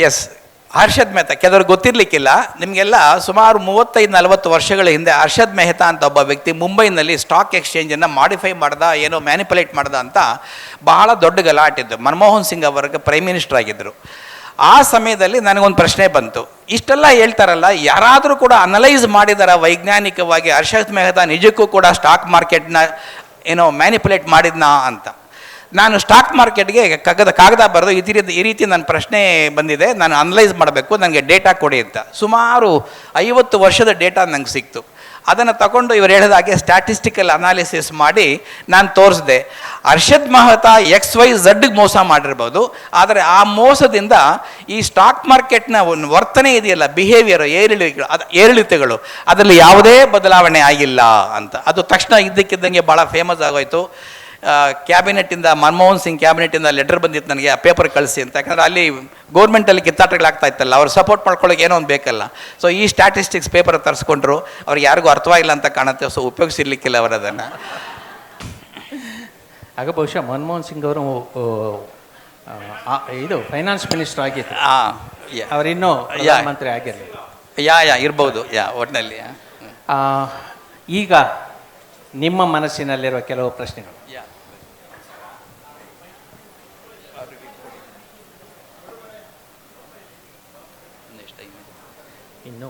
yes, Harshad Mehta ಕೆಲವ್ರಿಗೆ ಗೊತ್ತಿರಲಿಕ್ಕಿಲ್ಲ. ನಿಮಗೆಲ್ಲ ಸುಮಾರು 35-40 ವರ್ಷಗಳ ಹಿಂದೆ ಹರ್ಷದ್ ಮೆಹ್ತಾ ಅಂತ ಒಬ್ಬ ವ್ಯಕ್ತಿ ಮುಂಬೈನಲ್ಲಿ ಸ್ಟಾಕ್ ಎಕ್ಸ್ಚೇಂಜನ್ನು ಮಾಡಿಫೈ ಮಾಡ್ದ, ಏನೋ ಮ್ಯಾನಿಪುಲೇಟ್ ಮಾಡ್ದ ಅಂತ ಬಹಳ ದೊಡ್ಡ ಗಲಾಟಿದ್ದು. ಮನಮೋಹನ್ ಸಿಂಗ್ ಅವರಿಗೆ ಪ್ರೈಮ್ ಮಿನಿಸ್ಟರ್ ಆಗಿದ್ದರು. ಆ ಸಮಯದಲ್ಲಿ ನನಗೊಂದು ಪ್ರಶ್ನೆ ಬಂತು, ಇಷ್ಟೆಲ್ಲ ಹೇಳ್ತಾರಲ್ಲ, ಯಾರಾದರೂ ಕೂಡ ಅನಲೈಸ್ ಮಾಡಿದಾರ ವೈಜ್ಞಾನಿಕವಾಗಿ ಹರ್ಷದ್ ಮೆಹ್ತಾ ನಿಜಕ್ಕೂ ಕೂಡ ಸ್ಟಾಕ್ ಮಾರ್ಕೆಟ್ನ ಏನೋ ಮ್ಯಾನಿಪುಲೇಟ್ ಮಾಡಿದ್ನಾ ಅಂತ. ನಾನು ಸ್ಟಾಕ್ ಮಾರ್ಕೆಟ್ಗೆ ಕಾಗದ ಬರೆದು ಈ ರೀತಿ ನನ್ನ ಪ್ರಶ್ನೆ ಬಂದಿದೆ, ನಾನು ಅನಲೈಸ್ ಮಾಡಬೇಕು, ನನಗೆ ಡೇಟಾ ಕೊಡಿ ಅಂತ. ಸುಮಾರು 50 ವರ್ಷದ ಡೇಟಾ ನಂಗೆ ಸಿಕ್ತು. ಅದನ್ನು ತಗೊಂಡು ಇವರು ಹೇಳಿದಾಗೆ ಸ್ಟ್ಯಾಟಿಸ್ಟಿಕಲ್ ಅನಾಲಿಸಿಸ್ ಮಾಡಿ ನಾನು ತೋರಿಸಿದೆ. ಹರ್ಷದ್ ಮೆಹ್ತಾ XYZ ಮೋಸ ಮಾಡಿರ್ಬೋದು, ಆದರೆ ಆ ಮೋಸದಿಂದ ಈ ಸ್ಟಾಕ್ ಮಾರ್ಕೆಟ್ನ ಒಂದು ವರ್ತನೆ ಇದೆಯಲ್ಲ, ಬಿಹೇವಿಯರ್, ಏರಿಳಿತಗಳು, ಅದರಲ್ಲಿ ಯಾವುದೇ ಬದಲಾವಣೆ ಆಗಿಲ್ಲ ಅಂತ. ಅದು ತಕ್ಷಣ ಇದ್ದಕ್ಕಿದ್ದಂಗೆ ಭಾಳ ಫೇಮಸ್ ಆಗೋಯ್ತು. ಕ್ಯಾಬಿನೆಟ್ಟಿಂದ, ಮನಮೋಹನ್ ಸಿಂಗ್ ಕ್ಯಾಬಿನೆಟ್ಟಿಂದ ಲೆಟರ್ ಬಂದಿತ್ತು ನನಗೆ, ಆ ಪೇಪರ್ ಕಳಿಸಿ ಅಂತ. ಯಾಕಂದರೆ ಅಲ್ಲಿ ಗೌರ್ಮೆಂಟಲ್ಲಿ ಕಿತ್ತಾಟಗಳಾಗ್ತಾ ಇತ್ತಲ್ಲ, ಅವ್ರು ಸಪೋರ್ಟ್ ಮಾಡ್ಕೊಳ್ಳೋಕೆ ಏನೋ ಒಂದು ಬೇಕಲ್ಲ. ಸೊ ಈ ಸ್ಟ್ಯಾಟಿಸ್ಟಿಕ್ಸ್ ಪೇಪರ್ ತರಿಸ್ಕೊಂಡ್ರು, ಅವ್ರಿಗೆ ಯಾರಿಗೂ ಅರ್ಥವಾಗಿಲ್ಲ ಅಂತ ಕಾಣುತ್ತೆ. ಸೊ ಉಪಯೋಗಿಸಿರ್ಲಿಕ್ಕಿಲ್ಲ ಅವರು ಅದನ್ನು. ಆಗ ಬಹುಶಃ ಮನಮೋಹನ್ ಸಿಂಗ್ ಅವರು ಇದು ಫೈನಾನ್ಸ್ ಮಿನಿಸ್ಟರ್ ಆಗಿತ್ತು, ಅವರಿನ್ನೂ ಪ್ರಧಾನಮಂತ್ರಿ ಆಗಿರಲಿಲ್ಲ. ಇರ್ಬೋದು ಒಟ್ಟಿನಲ್ಲಿ. ಈಗ ನಿಮ್ಮ ಮನಸ್ಸಿನಲ್ಲಿರುವ ಕೆಲವು ಪ್ರಶ್ನೆಗಳು. ಇನ್ನು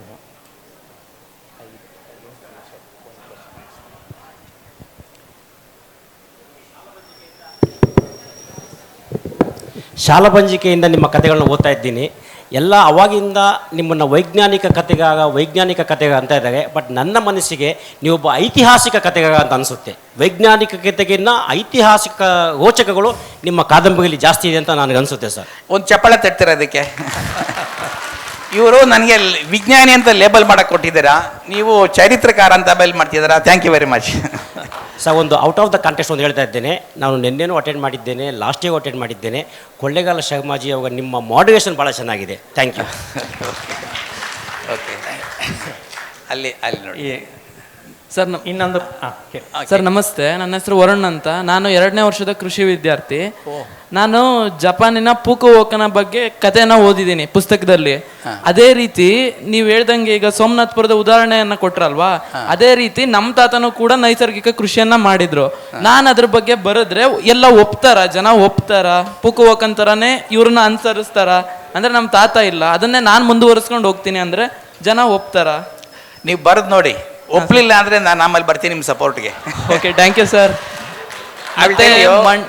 ಶಾಲಬಂಜಿಕೆಯಿಂದ ನಿಮ್ಮ ಕಥೆಗಳನ್ನ ಓದ್ತಾ ಇದ್ದೀನಿ. ಎಲ್ಲ ಅವಾಗಿಂದ ನಿಮ್ಮನ್ನು ವೈಜ್ಞಾನಿಕ ಕಥೆಗ ಅಂತ ಇದ್ದಾರೆ. ಬಟ್ ನನ್ನ ಮನಸ್ಸಿಗೆ ನೀವೊಬ್ಬ ಐತಿಹಾಸಿಕ ಕಥೆಗಾರ ಅಂತ ಅನಿಸುತ್ತೆ. ವೈಜ್ಞಾನಿಕ ಕಥೆಗಿನ್ನ ಐತಿಹಾಸಿಕ ರೋಚಕಗಳು ನಿಮ್ಮ ಕಾದಂಬರಿಯಲ್ಲಿ ಜಾಸ್ತಿ ಇದೆ ಅಂತ ನನಗೆ ಅನಿಸುತ್ತೆ ಸರ್. ಒಂದು ಚಪ್ಪಾಳೆ ತಟ್ತಿರೋದಕ್ಕೆ ಇವರು ನನಗೆ ವಿಜ್ಞಾನಿ ಅಂತ ಲೇಬಲ್ ಮಾಡಕ್ಕೆ ಕೊಟ್ಟಿದ್ದೀರಾ, ನೀವು ಚರಿತ್ರಕಾರ ಅಂತ ಬೇಲ್ ಮಾಡ್ತಿದ್ದೀರಾ. Thank you very much sir. ಒಂದು ಔಟ್ ಆಫ್ ದ ಕಾಂಟೆಕ್ಸ್ಟ್ ಒಂದು ಹೇಳ್ತಾ ಇದ್ದೇನೆ. ನಾನು ನಿನ್ನೆನೂ ಅಟೆಂಡ್ ಮಾಡಿದ್ದೇನೆ, ಲಾಸ್ಟ್ ಇಯರ್ ಅಟೆಂಡ್ ಮಾಡಿದ್ದೇನೆ. ಕೊಳ್ಳೇಗಾಲ ಶರ್ಮಾಜಿ ಅವರ ನಿಮ್ಮ ಮಾಡ್ಯುಲೇಷನ್ ಭಾಳ ಚೆನ್ನಾಗಿದೆ. Thank you. ಓಕೆ, ಅಲ್ಲಿ ನೋಡಿ ಸರ್ ಇನ್ನೊಂದು ಸರ್ ನಮಸ್ತೆ, ನನ್ನ ಹೆಸರು ವರುಣ್ ಅಂತ. ನಾನು 2ನೇ ವರ್ಷದ ಕೃಷಿ ವಿದ್ಯಾರ್ಥಿ. ನಾನು ಜಪಾನಿನ ಫುಕುವೋಕನ ಬಗ್ಗೆ ಕಥೆನ ಓದಿದ್ದೀನಿ ಪುಸ್ತಕದಲ್ಲಿ. ಅದೇ ರೀತಿ ನೀವು ಹೇಳ್ದಂಗೆ ಈಗ ಸೋಮನಾಥ್ಪುರದ ಉದಾಹರಣೆಯನ್ನ ಕೊಟ್ರಲ್ವಾ, ಅದೇ ರೀತಿ ನಮ್ಮ ತಾತನೂ ಕೂಡ ನೈಸರ್ಗಿಕ ಕೃಷಿಯನ್ನ ಮಾಡಿದ್ರು. ನಾನು ಅದ್ರ ಬಗ್ಗೆ ಬರೆದ್ರೆ ಎಲ್ಲ ಒಪ್ತಾರ, ಜನ ಒಪ್ತಾರ, ಫುಕುವೋಕನ್ ತರಾನೇ ಇವ್ರನ್ನ ಅನುಸರಿಸ್ತಾರ. ಅಂದ್ರೆ ನಮ್ಮ ತಾತ ಇಲ್ಲ, ಅದನ್ನೇ ನಾನು ಮುಂದುವರಿಸ್ಕೊಂಡು ಹೋಗ್ತೀನಿ ಅಂದ್ರೆ ಜನ ಒಪ್ತಾರ. ನೀವು ಬರೆದು ನೋಡಿ, ಒಪ್ಪಲಿಲ್ಲ ಅಂದ್ರೆ ನಾನು ಆಮೇಲೆ ಬರ್ತೀನಿ ನಿಮ್ಮ ಸಪೋರ್ಟ್ಗೆ. Okay, thank you sir.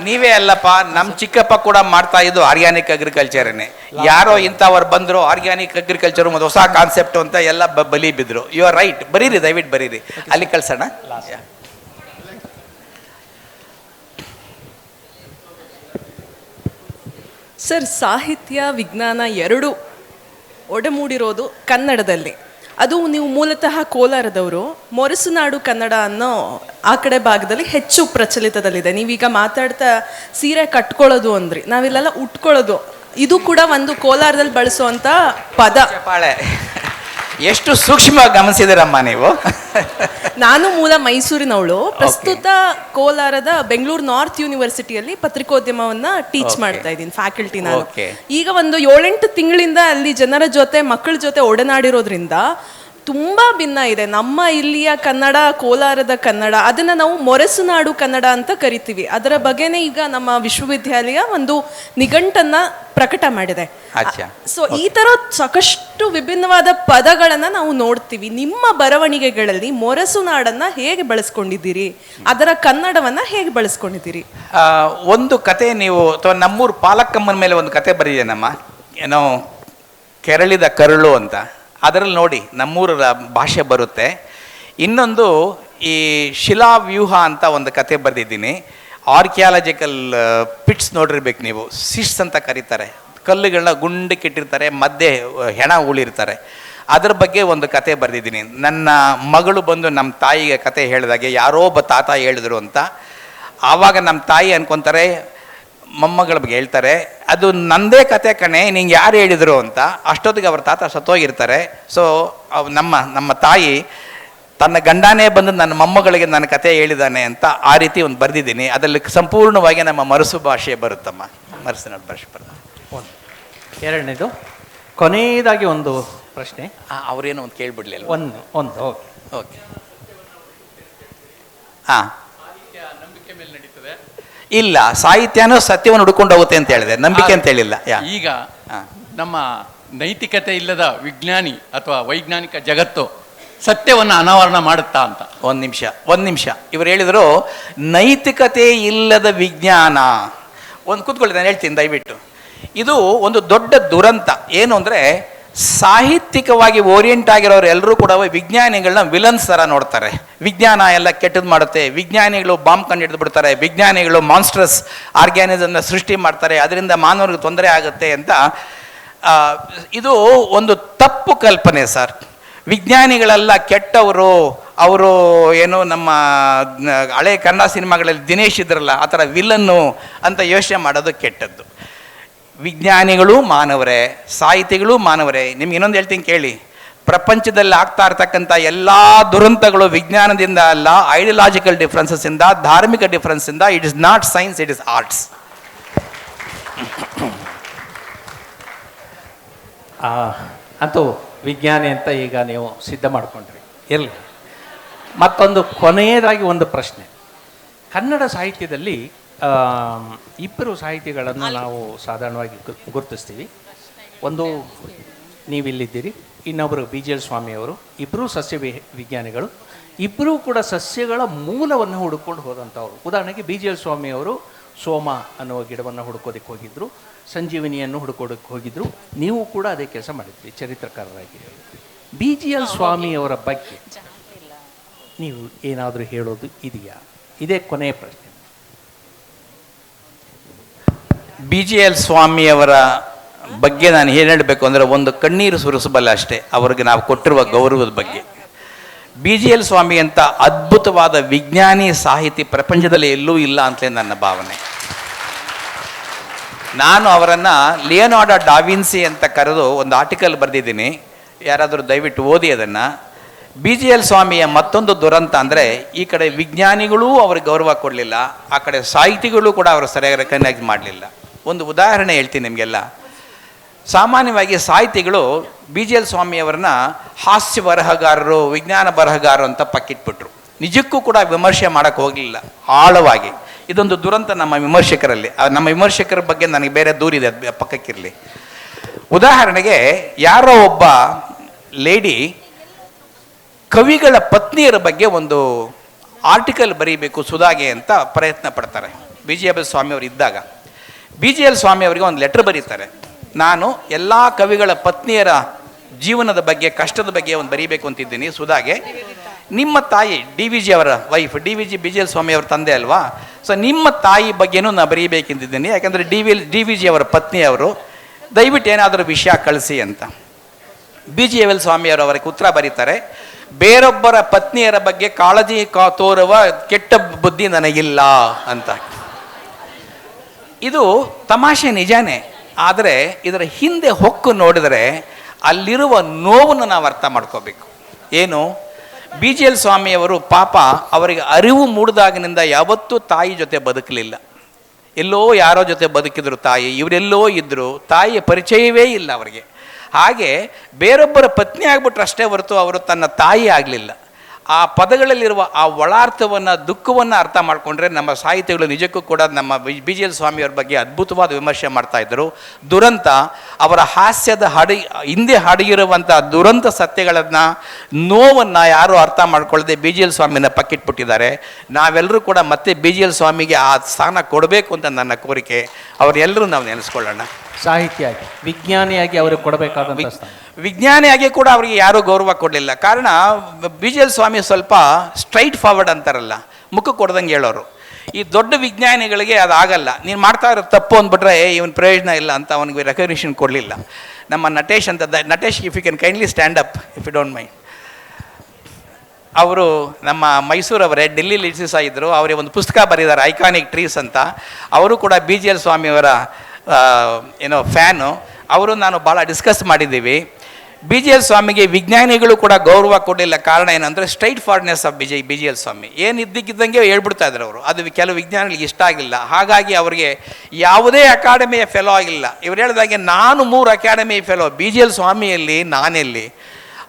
ನೀವೇ ಅಲ್ಲಪ್ಪ, ನಮ್ಮ ಚಿಕ್ಕಪ್ಪ ಕೂಡ ಮಾಡ್ತಾ ಇದ್ದು ಆರ್ಗ್ಯಾನಿಕ್ ಅಗ್ರಿಕಲ್ಚರ್ನೇ. ಯಾರೋ ಇಂಥವ್ರು ಬಂದ್ರು ಆರ್ಗ್ಯಾನಿಕ್ ಅಗ್ರಿಕಲ್ಚರ್ ಒಂದು ಹೊಸ ಕಾನ್ಸೆಪ್ಟ್ ಅಂತ ಎಲ್ಲ ಬಲಿ ಬಿದ್ರು. ಯು ಆರ್ ರೈಟ್, ಬರೀರಿ, ದಯವಿಟ್ಟು ಬರೀರಿ. ಅಲ್ಲಿ ಕಳ್ಸೋಣ. ಸರ್, ಸಾಹಿತ್ಯ ವಿಜ್ಞಾನ ಎರಡು ಒಡಮೂಡಿರೋದು ಕನ್ನಡದಲ್ಲಿ. ಅದು ನೀವು ಮೂಲತಃ ಕೋಲಾರದವರು. ಮೊರಸುನಾಡು ಕನ್ನಡ ಅನ್ನೋ ಆ ಕಡೆ ಭಾಗದಲ್ಲಿ ಹೆಚ್ಚು ಪ್ರಚಲಿತದಲ್ಲಿದೆ. ನೀವೀಗ ಮಾತಾಡ್ತಾ ಸೀರೆ ಕಟ್ಕೊಳ್ಳೋದು ಅಂದ್ರಿ, ನಾವಿಲ್ಲೆಲ್ಲ ಉಟ್ಕೊಳ್ಳೋದು, ಇದು ಕೂಡ ಒಂದು ಕೋಲಾರದಲ್ಲಿ ಬಳಸುವಂಥ ಪದ. ಎಷ್ಟು ಸೂಕ್ಷ್ಮವಾಗಿ ಗಮನಿಸಿದಿರಮ್ಮ ನೀವು. ನಾನು ಮೂಲ ಮೈಸೂರಿನವಳು, ಪ್ರಸ್ತುತ ಕೋಲಾರದ ಬೆಂಗಳೂರು ನಾರ್ತ್ ಯೂನಿವರ್ಸಿಟಿಯಲ್ಲಿ ಪತ್ರಿಕೋದ್ಯಮವನ್ನ ಟೀಚ್ ಮಾಡ್ತಾ ಇದ್ದೀನಿ, ಫ್ಯಾಕಲ್ಟಿ ನಾನು. ಈಗ ಒಂದು 7-8 ತಿಂಗಳಿಂದ ಅಲ್ಲಿ ಜನರ ಜೊತೆ, ಮಕ್ಕಳ ಜೊತೆ ಒಡನಾಡಿರೋದ್ರಿಂದ ತುಂಬಾ ಭಿನ್ನ ಇದೆ. ನಮ್ಮ ಇಲ್ಲಿಯ ಕನ್ನಡ, ಕೋಲಾರದ ಕನ್ನಡ, ಅದನ್ನ ನಾವು ಮೊರಸುನಾಡು ಕನ್ನಡ ಅಂತ ಕರಿತೀವಿ. ಅದರ ಬಗ್ಗೆನೇ ಈಗ ನಮ್ಮ ವಿಶ್ವವಿದ್ಯಾಲಯ ಒಂದು ನಿಘಂಟನ್ನ ಪ್ರಕಟ ಮಾಡಿದೆ. ಸೊ ಈ ತರ ಸಾಕಷ್ಟು ವಿಭಿನ್ನವಾದ ಪದಗಳನ್ನ ನಾವು ನೋಡ್ತೀವಿ. ನಿಮ್ಮ ಬರವಣಿಗೆಗಳಲ್ಲಿ ಮೊರಸುನಾಡನ್ನ ಹೇಗೆ ಬಳಸ್ಕೊಂಡಿದ್ದೀರಿ, ಅದರ ಕನ್ನಡವನ್ನ ಹೇಗೆ ಬಳಸ್ಕೊಂಡಿದ್ದೀರಿ? ಒಂದು ಕತೆ ನೀವು, ಅಥವಾ ನಮ್ಮೂರು ಪಾಲಕ್ಕಮ್ಮನ ಮೇಲೆ ಒಂದು ಕತೆ ಬರೆದಿದ್ದೇನಮ್ಮ, ಏನೋ ಕೆರಳಿದ ಕರುಳು ಅಂತ. ಅದರಲ್ಲಿ ನೋಡಿ ನಮ್ಮೂರ ಭಾಷೆ ಬರುತ್ತೆ. ಇನ್ನೊಂದು ಈ ಶಿಲಾವ್ಯೂಹ ಅಂತ ಒಂದು ಕತೆ ಬರೆದಿದ್ದೀನಿ. ಆರ್ಕಿಯಾಲಜಿಕಲ್ ಪಿಟ್ಸ್ ನೋಡಿರ್ಬೇಕು ನೀವು, ಸಿಟ್ಸ್ ಅಂತ ಕರೀತಾರೆ. ಕಲ್ಲುಗಳನ್ನ ಗುಂಡಕ್ಕಿಟ್ಟಿರ್ತಾರೆ, ಮಧ್ಯೆ ಹೆಣ ಉಳಿರ್ತಾರೆ. ಅದ್ರ ಬಗ್ಗೆ ಒಂದು ಕತೆ ಬರೆದಿದ್ದೀನಿ. ನನ್ನ ಮಗಳು ಬಂದು ನಮ್ಮ ತಾಯಿಗೆ ಕತೆ ಹೇಳಿದಾಗೆ ಯಾರೋ ಒಬ್ಬ ತಾತ ಹೇಳಿದ್ರು ಅಂತ. ಆವಾಗ ನಮ್ಮ ತಾಯಿ ಅನ್ಕೊತಾರೆ, ಮೊಮ್ಮಗಳ ಬಗ್ಗೆ ಹೇಳ್ತಾರೆ, ಅದು ನಂದೇ ಕತೆ ಕಣೆ, ನಿಂಗೆ ಯಾರು ಹೇಳಿದರು ಅಂತ. ಅಷ್ಟೊತ್ತಿಗೆ ಅವ್ರ ತಾತ ಸತ್ತೋಗಿರ್ತಾರೆ. ಸೊ ನಮ್ಮ ತಾಯಿ ತನ್ನ ಗಂಡನೇ ಬಂದು ನನ್ನ ಮೊಮ್ಮಗಳಿಗೆ ನನ್ನ ಕತೆ ಹೇಳಿದ್ದಾನೆ ಅಂತ ಆ ರೀತಿ ಒಂದು ಬರೆದಿದ್ದೀನಿ. ಅದರಲ್ಲಿ ಸಂಪೂರ್ಣವಾಗಿ ನಮ್ಮ ಮರಸು ಭಾಷೆ ಬರುತ್ತಮ್ಮ, ಮರಸಿನ ಭಾಷೆ ಬರುತ್ತೆ. ಎರಡನೇದು ಕೊನೆಯದಾಗಿ ಒಂದು ಪ್ರಶ್ನೆ. ಅವ್ರೇನೋ ಒಂದು ಕೇಳ್ಬಿಡ್ಲಿಲ್ಲ. ಒಂದು ಓಕೆ ಓಕೆ ಹಾಂ, ಇಲ್ಲ, ಸಾಹಿತ್ಯನೂ ಸತ್ಯವನ್ನು ಹುಡ್ಕೊಂಡು ಹೋಗುತ್ತೆ ಅಂತ ಹೇಳಿದೆ, ನಂಬಿಕೆ ಅಂತ ಹೇಳಿಲ್ಲ. ಈಗ ನಮ್ಮ ನೈತಿಕತೆ ಇಲ್ಲದ ವಿಜ್ಞಾನಿ ಅಥವಾ ವೈಜ್ಞಾನಿಕ ಜಗತ್ತು ಸತ್ಯವನ್ನು ಅನಾವರಣ ಮಾಡುತ್ತಾ ಅಂತ. ಒಂದು ನಿಮಿಷ ಇವರು ಹೇಳಿದರು ನೈತಿಕತೆ ಇಲ್ಲದ ವಿಜ್ಞಾನ. ಒಂದು ಕೂತ್ಕೊಳ್ಳಿ, ನಾನು ಹೇಳ್ತೀನಿ ದಯವಿಟ್ಟು. ಇದು ಒಂದು ದೊಡ್ಡ ದುರಂತ. ಏನು ಅಂದರೆ, ಸಾಹಿತ್ಯಿಕವಾಗಿ ಓರಿಯೆಂಟ್ ಆಗಿರೋರು ಎಲ್ಲರೂ ಕೂಡ ವಿಜ್ಞಾನಿಗಳನ್ನ ವಿಲನ್ಸ್ ಥರ ನೋಡ್ತಾರೆ. ವಿಜ್ಞಾನ ಎಲ್ಲ ಕೆಟ್ಟದ್ದು ಮಾಡುತ್ತೆ, ವಿಜ್ಞಾನಿಗಳು ಬಾಂಬ್ ಕಂಡು ಹಿಡಿದು ಬಿಡ್ತಾರೆ, ವಿಜ್ಞಾನಿಗಳು ಮಾನ್ಸ್ಟ್ರಸ್ ಆರ್ಗ್ಯಾನಿಸಮ್ನ ಸೃಷ್ಟಿ ಮಾಡ್ತಾರೆ, ಅದರಿಂದ ಮಾನವರಿಗೆ ತೊಂದರೆ ಆಗುತ್ತೆ ಅಂತ. ಇದು ಒಂದು ತಪ್ಪು ಕಲ್ಪನೆ ಸರ್. ವಿಜ್ಞಾನಿಗಳೆಲ್ಲ ಕೆಟ್ಟವರು, ಅವರು ಏನು ನಮ್ಮ ಹಳೆ ಕನ್ನಡ ಸಿನಿಮಾಗಳಲ್ಲಿ ದಿನೇಶ್ ಇದ್ರಲ್ಲ ಆ ಥರ ವಿಲನ್ನು ಅಂತ ಯೋಚನೆ ಮಾಡೋದು ಕೆಟ್ಟದ್ದು. ವಿಜ್ಞಾನಿಗಳು ಮಾನವರೇ, ಸಾಹಿತಿಗಳು ಮಾನವರೇ. ನಿಮ್ಗೆ ಇನ್ನೊಂದು ಹೇಳ್ತೀನಿ ಕೇಳಿ, ಪ್ರಪಂಚದಲ್ಲಿ ಆಗ್ತಾ ಇರ್ತಕ್ಕಂಥ ಎಲ್ಲ ದುರಂತಗಳು ವಿಜ್ಞಾನದಿಂದ ಅಲ್ಲ, ಐಡಿಯಾಲಜಿಕಲ್ ಡಿಫ್ರೆನ್ಸಸ್ ಇಂದ, ಧಾರ್ಮಿಕ ಡಿಫ್ರೆನ್ಸ್ ಇಂದ. It is not science, it is arts. ಅಂತೂ ವಿಜ್ಞಾನಿ ಅಂತ ಈಗ ನೀವು ಸಿದ್ಧ ಮಾಡಿಕೊಂಡ್ರಿ, ಇರಲಿ. ಮತ್ತೊಂದು ಕೊನೆಯದಾಗಿ ಒಂದು ಪ್ರಶ್ನೆ. ಕನ್ನಡ ಸಾಹಿತ್ಯದಲ್ಲಿ ಇಬ್ಬರು ಸಾಹಿತಿಗಳನ್ನು ನಾವು ಸಾಧಾರಣವಾಗಿ ಗುರುತಿಸ್ತೀವಿ. ಒಂದು ನೀವಿಲ್ಲಿದ್ದೀರಿ, ಇನ್ನೊಬ್ಬರು BGL ಸ್ವಾಮಿಯವರು. ಇಬ್ಬರೂ ಸಸ್ಯ ವಿಜ್ಞಾನಿಗಳು. ಇಬ್ಬರೂ ಕೂಡ ಸಸ್ಯಗಳ ಮೂಲವನ್ನು ಹುಡುಕೊಂಡು ಹೋದಂಥವ್ರು. ಉದಾಹರಣೆಗೆ BGL ಸ್ವಾಮಿಯವರು ಸೋಮ ಅನ್ನುವ ಗಿಡವನ್ನು ಹುಡುಕೋದಕ್ಕೆ ಹೋಗಿದ್ದರು, ಸಂಜೀವಿನಿಯನ್ನು ಹುಡುಕೋದಕ್ಕೆ ಹೋಗಿದ್ದರು. ನೀವು ಕೂಡ ಅದೇ ಕೆಲಸ ಮಾಡಿದ್ರಿ ಚರಿತ್ರಕಾರರಾಗಿ. BGL ಸ್ವಾಮಿಯವರ ಬಗ್ಗೆ ನೀವು ಏನಾದರೂ ಹೇಳೋದು ಇದೆಯಾ? ಇದೇ ಕೊನೆಯ ಪ್ರಶ್ನೆ. BGL ಸ್ವಾಮಿಯವರ ಬಗ್ಗೆ ನಾನು ಏನು ಹೇಳಬೇಕು ಅಂದರೆ ಒಂದು ಕಣ್ಣೀರು ಸುರಿಸಬಲ್ಲ ಅಷ್ಟೇ ಅವ್ರಿಗೆ ನಾವು ಕೊಟ್ಟಿರುವ ಗೌರವದ ಬಗ್ಗೆ. BGL ಸ್ವಾಮಿ ಅಂತ ಅದ್ಭುತವಾದ ವಿಜ್ಞಾನಿ ಸಾಹಿತಿ ಪ್ರಪಂಚದಲ್ಲಿ ಎಲ್ಲೂ ಇಲ್ಲ ಅಂತಲೇ ನನ್ನ ಭಾವನೆ. ನಾನು ಅವರನ್ನು ಲಿಯೋನಾರ್ಡೋ ಡಾ ವಿನ್ಸಿ ಅಂತ ಕರೆದು ಒಂದು ಆರ್ಟಿಕಲ್ ಬರೆದಿದ್ದೀನಿ, ಯಾರಾದರೂ ದಯವಿಟ್ಟು ಓದಿ ಅದನ್ನು. BGL ಸ್ವಾಮಿಯ ಮತ್ತೊಂದು ದುರಂತ ಅಂದರೆ ಈ ಕಡೆ ವಿಜ್ಞಾನಿಗಳೂ ಅವ್ರಿಗೆ ಗೌರವ ಕೊಡಲಿಲ್ಲ, ಆ ಕಡೆ ಸಾಹಿತಿಗಳು ಕೂಡ ಅವರು ಸರಿಯಾಗಿ ರೆಕಗ್ನೈಸ್ ಮಾಡಲಿಲ್ಲ. ಒಂದು ಉದಾಹರಣೆ ಹೇಳ್ತೀನಿ ನಿಮಗೆಲ್ಲ. ಸಾಮಾನ್ಯವಾಗಿ ಸಾಹಿತಿಗಳು BGL ಸ್ವಾಮಿಯವರನ್ನ ಹಾಸ್ಯ ಬರಹಗಾರರು, ವಿಜ್ಞಾನ ಬರಹಗಾರರು ಅಂತ ಪಕ್ಕಿಟ್ಬಿಟ್ರು. ನಿಜಕ್ಕೂ ಕೂಡ ವಿಮರ್ಶೆ ಮಾಡೋಕ್ಕೆ ಹೋಗಲಿಲ್ಲ ಆಳವಾಗಿ. ಇದೊಂದು ದುರಂತ ನಮ್ಮ ವಿಮರ್ಶಕರಲ್ಲಿ. ನಮ್ಮ ವಿಮರ್ಶಕರ ಬಗ್ಗೆ ನನಗೆ ಬೇರೆ ದೂರಿದೆ, ಅದು ಪಕ್ಕಕ್ಕಿರಲಿ. ಉದಾಹರಣೆಗೆ ಯಾರೋ ಒಬ್ಬ ಲೇಡಿ ಕವಿಗಳ ಪತ್ನಿಯರ ಬಗ್ಗೆ ಒಂದು ಆರ್ಟಿಕಲ್ ಬರೀಬೇಕು ಸುಧಾಗೆ ಅಂತ ಪ್ರಯತ್ನ ಪಡ್ತಾರೆ. BGL ಸ್ವಾಮಿಯವರು ಇದ್ದಾಗ BGL ಸ್ವಾಮಿಯವರಿಗೆ ಒಂದು ಲೆಟ್ರ್ ಬರೀತಾರೆ, ನಾನು ಎಲ್ಲ ಕವಿಗಳ ಪತ್ನಿಯರ ಜೀವನದ ಬಗ್ಗೆ, ಕಷ್ಟದ ಬಗ್ಗೆ ಒಂದು ಬರೀಬೇಕು ಅಂತಿದ್ದೀನಿ ಸುಧಾಗೆ. ನಿಮ್ಮ ತಾಯಿ DVG ಅವರ ವೈಫ್, DVG BGL ಸ್ವಾಮಿಯವರ ತಂದೆ ಅಲ್ವಾ, ಸೊ ನಿಮ್ಮ ತಾಯಿ ಬಗ್ಗೆನೂ ನಾನು ಬರೀಬೇಕೆಂದಿದ್ದೀನಿ, ಯಾಕಂದರೆ DVG ಅವರ ಪತ್ನಿಯವರು, ದಯವಿಟ್ಟು ಏನಾದರೂ ವಿಷಯ ಕಳಿಸಿ ಅಂತ. BGL ಸ್ವಾಮಿಯವರು ಅವರಿಗೆ ಉತ್ತರ ಬರೀತಾರೆ, ಬೇರೊಬ್ಬರ ಪತ್ನಿಯರ ಬಗ್ಗೆ ಕಾಳಜಿ ತೋರುವ ಕೆಟ್ಟ ಬುದ್ಧಿ ನನಗಿಲ್ಲ ಅಂತ. ಇದು ತಮಾಷೆ ನಿಜಾನೇ, ಆದರೆ ಇದರ ಹಿಂದೆ ಹೊಕ್ಕು ನೋಡಿದರೆ ಅಲ್ಲಿರುವ ನೋವನ್ನು ನಾವು ಅರ್ಥ ಮಾಡ್ಕೋಬೇಕು. ಏನು, BGL ಸ್ವಾಮಿಯವರು ಪಾಪ ಅವರಿಗೆ ಅರಿವು ಮೂಡಿದಾಗಿನಿಂದ ಯಾವತ್ತೂ ತಾಯಿ ಜೊತೆ ಬದುಕಲಿಲ್ಲ. ಎಲ್ಲೋ ಯಾರೋ ಜೊತೆ ಬದುಕಿದ್ರು ತಾಯಿ, ಇವರೆಲ್ಲೋ ಇದ್ದರು, ತಾಯಿಯ ಪರಿಚಯವೇ ಇಲ್ಲ ಅವರಿಗೆ. ಹಾಗೆ ಬೇರೊಬ್ಬರ ಪತ್ನಿ ಆಗ್ಬಿಟ್ರೆ ಅಷ್ಟೇ ಹೊರತು ಅವರು ತನ್ನ ತಾಯಿ ಆಗಲಿಲ್ಲ. ಆ ಪದಗಳಲ್ಲಿರುವ ಆ ಒಳಾರ್ಥವನ್ನು, ದುಃಖವನ್ನು ಅರ್ಥ ಮಾಡಿಕೊಂಡ್ರೆ ನಮ್ಮ ಸಾಹಿತಿಗಳು ನಿಜಕ್ಕೂ ಕೂಡ ನಮ್ಮ BGL ಸ್ವಾಮಿಯವ್ರ ಬಗ್ಗೆ ಅದ್ಭುತವಾದ ವಿಮರ್ಶೆ ಮಾಡ್ತಾಯಿದ್ರು. ದುರಂತ ಅವರ ಹಾಸ್ಯದ ಹಿಂದೆ ಅಡಗಿರುವಂಥ ದುರಂತ ಸತ್ಯಗಳನ್ನು, ನೋವನ್ನು ಯಾರೂ ಅರ್ಥ ಮಾಡ್ಕೊಳ್ಳದೆ BGL ಸ್ವಾಮಿನ ಪಕ್ಕಿಟ್ಬಿಟ್ಟಿದ್ದಾರೆ. ನಾವೆಲ್ಲರೂ ಕೂಡ ಮತ್ತೆ BGL ಸ್ವಾಮಿಗೆ ಆ ಸ್ಥಾನ ಕೊಡಬೇಕು ಅಂತ ನನ್ನ ಕೋರಿಕೆ. ಅವರೆಲ್ಲರೂ ನಾವು ನೆನೆಸ್ಕೊಳ್ಳೋಣ. ಸಾಹಿತ್ಯಾಗಿ, ವಿಜ್ಞಾನಿಯಾಗಿ ಅವ್ರಿಗೆ ಕೊಡಬೇಕಾದಂಥ ಸ್ಥಾನ. ವಿಜ್ಞಾನಿಯಾಗಿ ಕೂಡ ಅವರಿಗೆ ಯಾರೂ ಗೌರವ ಕೊಡಲಿಲ್ಲ. ಕಾರಣ BGL ಸ್ವಾಮಿ ಸ್ವಲ್ಪ ಸ್ಟ್ರೈಟ್ ಫಾರ್ವರ್ಡ್ ಅಂತಾರಲ್ಲ, ಮುಖ ಕೊಡ್ದಂಗೆ ಹೇಳೋರು. ಈ ದೊಡ್ಡ ವಿಜ್ಞಾನಿಗಳಿಗೆ ಅದಾಗಲ್ಲ, ನೀನು ಮಾಡ್ತಾ ಇರೋ ತಪ್ಪು ಅಂದ್ಬಿಟ್ರೆ ಇವನ್ ಪ್ರಯೋಜನ ಇಲ್ಲ ಅಂತ ಅವನಿಗೆ ರೆಕಗ್ನಿಷನ್ ಕೊಡಲಿಲ್ಲ. ನಮ್ಮ ನಟೇಶ್ ಅಂತ, Natesh if you can kindly stand up if you don't mind. ಅವರು ನಮ್ಮ ಮೈಸೂರವರೇ, ಡೆಲ್ಲಿ ಲಿಸಿಸ ಇದ್ದರು, ಅವರೇ ಒಂದು ಪುಸ್ತಕ ಬರೆದಿದ್ದಾರೆ ಐಕಾನಿಕ್ ಟ್ರೀಸ್ ಅಂತ. ಅವರು ಕೂಡ BGL ಸ್ವಾಮಿಯವರ ಫ್ಯಾನು. ಅವರು ನಾನು ಭಾಳ ಡಿಸ್ಕಸ್ ಮಾಡಿದ್ದೀವಿ. BGL ಸ್ವಾಮಿಗೆ ವಿಜ್ಞಾನಿಗಳು ಕೂಡ ಗೌರವ ಕೊಡಲಿಲ್ಲ. ಕಾರಣ ಏನಂದರೆ ಸ್ಟ್ರೈಟ್ ಫಾರ್ವರ್ಡ್ನೆಸ್ ಆಫ್ BGL ಸ್ವಾಮಿ. ಏನು ಇದ್ದಕ್ಕಿದ್ದಂಗೆ ಹೇಳ್ಬಿಡ್ತಾ ಇದ್ರು ಅವರು. ಅದು ಕೆಲವು ವಿಜ್ಞಾನಿಗಳಿಗೆ ಇಷ್ಟ ಆಗಿಲ್ಲ. ಹಾಗಾಗಿ ಅವರಿಗೆ ಯಾವುದೇ ಅಕಾಡೆಮಿಯ ಫೆಲೋ ಆಗಿಲ್ಲ. ಇವ್ರು ಹೇಳಿದಾಗೆ ನಾನು 3 ಅಕಾಡೆಮಿ ಫೆಲೋ, BGL ಸ್ವಾಮಿಯಲ್ಲಿ ನಾನೆಲ್ಲಿ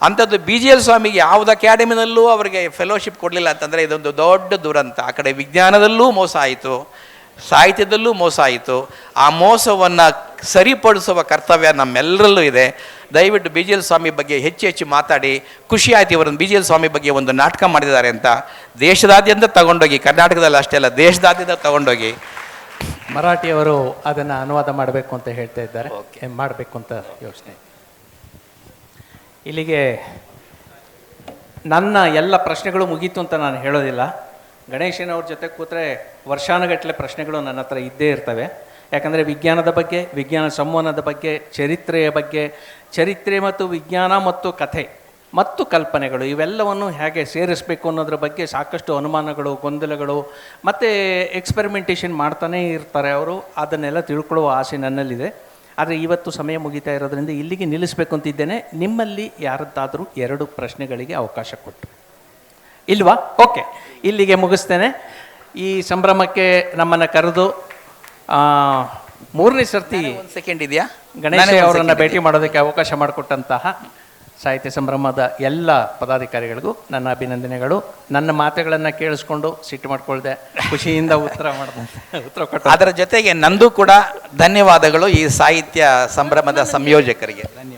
ಅಂಥದ್ದು. BGL ಸ್ವಾಮಿಗೆ ಯಾವುದು ಅಕಾಡೆಮಿನಲ್ಲೂ ಅವರಿಗೆ ಫೆಲೋಶಿಪ್ ಕೊಡಲಿಲ್ಲ ಅಂತಂದರೆ ಇದೊಂದು ದೊಡ್ಡ ದುರಂತ. ಆ ಕಡೆ ವಿಜ್ಞಾನದಲ್ಲೂ ಮೋಸ ಆಯಿತು, ಸಾಹಿತ್ಯದಲ್ಲೂ ಮೋಸ ಆಯಿತು. ಆ ಮೋಸವನ್ನು ಸರಿಪಡಿಸುವ ಕರ್ತವ್ಯ ನಮ್ಮೆಲ್ಲರಲ್ಲೂ ಇದೆ. ದಯವಿಟ್ಟು BGL ಸ್ವಾಮಿ ಬಗ್ಗೆ ಹೆಚ್ಚು ಮಾತಾಡಿ. ಖುಷಿ ಆಯ್ತು ಇವರನ್ನು BGL ಸ್ವಾಮಿ ಬಗ್ಗೆ ಒಂದು ನಾಟಕ ಮಾಡಿದ್ದಾರೆ ಅಂತ. ದೇಶದಾದ್ಯಂತ ತಗೊಂಡೋಗಿ, ಕರ್ನಾಟಕದಲ್ಲಿ ಅಷ್ಟೇ ಅಲ್ಲ ದೇಶದಾದ್ಯಂತ ತಗೊಂಡೋಗಿ ಮರಾಠಿಯವರು ಅದನ್ನು ಅನುವಾದ ಮಾಡಬೇಕು ಅಂತ ಹೇಳ್ತಾ ಇದ್ದಾರೆ. ಮಾಡಬೇಕು ಅಂತ ಯೋಚನೆ. ಇಲ್ಲಿಗೆ ನನ್ನ ಎಲ್ಲ ಪ್ರಶ್ನೆಗಳು ಮುಗೀತು ಅಂತ ನಾನು ಹೇಳೋದಿಲ್ಲ. ಗಣೇಶನವ್ರ ಜೊತೆ ಕೂತ್ರೆ ವರ್ಷಾನುಗಟ್ಟಲೆ ಪ್ರಶ್ನೆಗಳು ನನ್ನ ಹತ್ರ ಇದ್ದೇ ಇರ್ತವೆ. ಯಾಕಂದರೆ ವಿಜ್ಞಾನದ ಬಗ್ಗೆ, ವಿಜ್ಞಾನ ಸಂವಹನದ ಬಗ್ಗೆ, ಚರಿತ್ರೆಯ ಬಗ್ಗೆ, ಚರಿತ್ರೆ ಮತ್ತು ವಿಜ್ಞಾನ ಮತ್ತು ಕಥೆ ಮತ್ತು ಕಲ್ಪನೆಗಳು ಇವೆಲ್ಲವನ್ನು ಹೇಗೆ ಸೇರಿಸಬೇಕು ಅನ್ನೋದ್ರ ಬಗ್ಗೆ ಸಾಕಷ್ಟು ಅನುಮಾನಗಳು, ಗೊಂದಲಗಳು ಮತ್ತು ಎಕ್ಸ್ಪೆರಿಮೆಂಟೇಷನ್ ಮಾಡ್ತಾನೇ ಇರ್ತಾರೆ ಅವರು. ಅದನ್ನೆಲ್ಲ ತಿಳ್ಕೊಳ್ಳುವ ಆಸೆ ನನ್ನಲ್ಲಿದೆ. ಆದರೆ ಇವತ್ತು ಸಮಯ ಮುಗಿತಾ ಇರೋದ್ರಿಂದ ಇಲ್ಲಿಗೆ ನಿಲ್ಲಿಸಬೇಕು ಅಂತಿದ್ದೇನೆ. ನಿಮ್ಮಲ್ಲಿ ಯಾರದ್ದಾದರೂ 2 ಪ್ರಶ್ನೆಗಳಿಗೆ ಅವಕಾಶ ಕೊಟ್ಟು ಇಲ್ವಾ? ಓಕೆ, ಇಲ್ಲಿಗೆ ಮುಗಿಸ್ತೇನೆ. ಈ ಸಂಭ್ರಮಕ್ಕೆ ನಮ್ಮನ್ನು ಕರೆದು 3ನೇ ಸರ್ತಿ ಒಂದು ಸೆಕೆಂಡ್ ಇದೆಯಾ ಗಣೇಶ ಅವರನ್ನು ಭೇಟಿ ಮಾಡೋದಕ್ಕೆ ಅವಕಾಶ ಮಾಡಿಕೊಟ್ಟಂತಹ ಸಾಹಿತ್ಯ ಸಂಭ್ರಮದ ಎಲ್ಲ ಪದಾಧಿಕಾರಿಗಳಿಗೂ ನನ್ನ ಅಭಿನಂದನೆಗಳು. ನನ್ನ ಮಾತುಗಳನ್ನು ಕೇಳಿಸ್ಕೊಂಡು ಸಿಟ್ಟು ಮಾಡ್ಕೊಳ್ದೆ ಖುಷಿಯಿಂದ ಉತ್ತರ ಕೊಟ್ಟು, ಅದರ ಜೊತೆಗೆ ನಂದು ಕೂಡ ಧನ್ಯವಾದಗಳು ಈ ಸಾಹಿತ್ಯ ಸಂಭ್ರಮದ ಸಂಯೋಜಕರಿಗೆ. ಧನ್ಯವಾದ.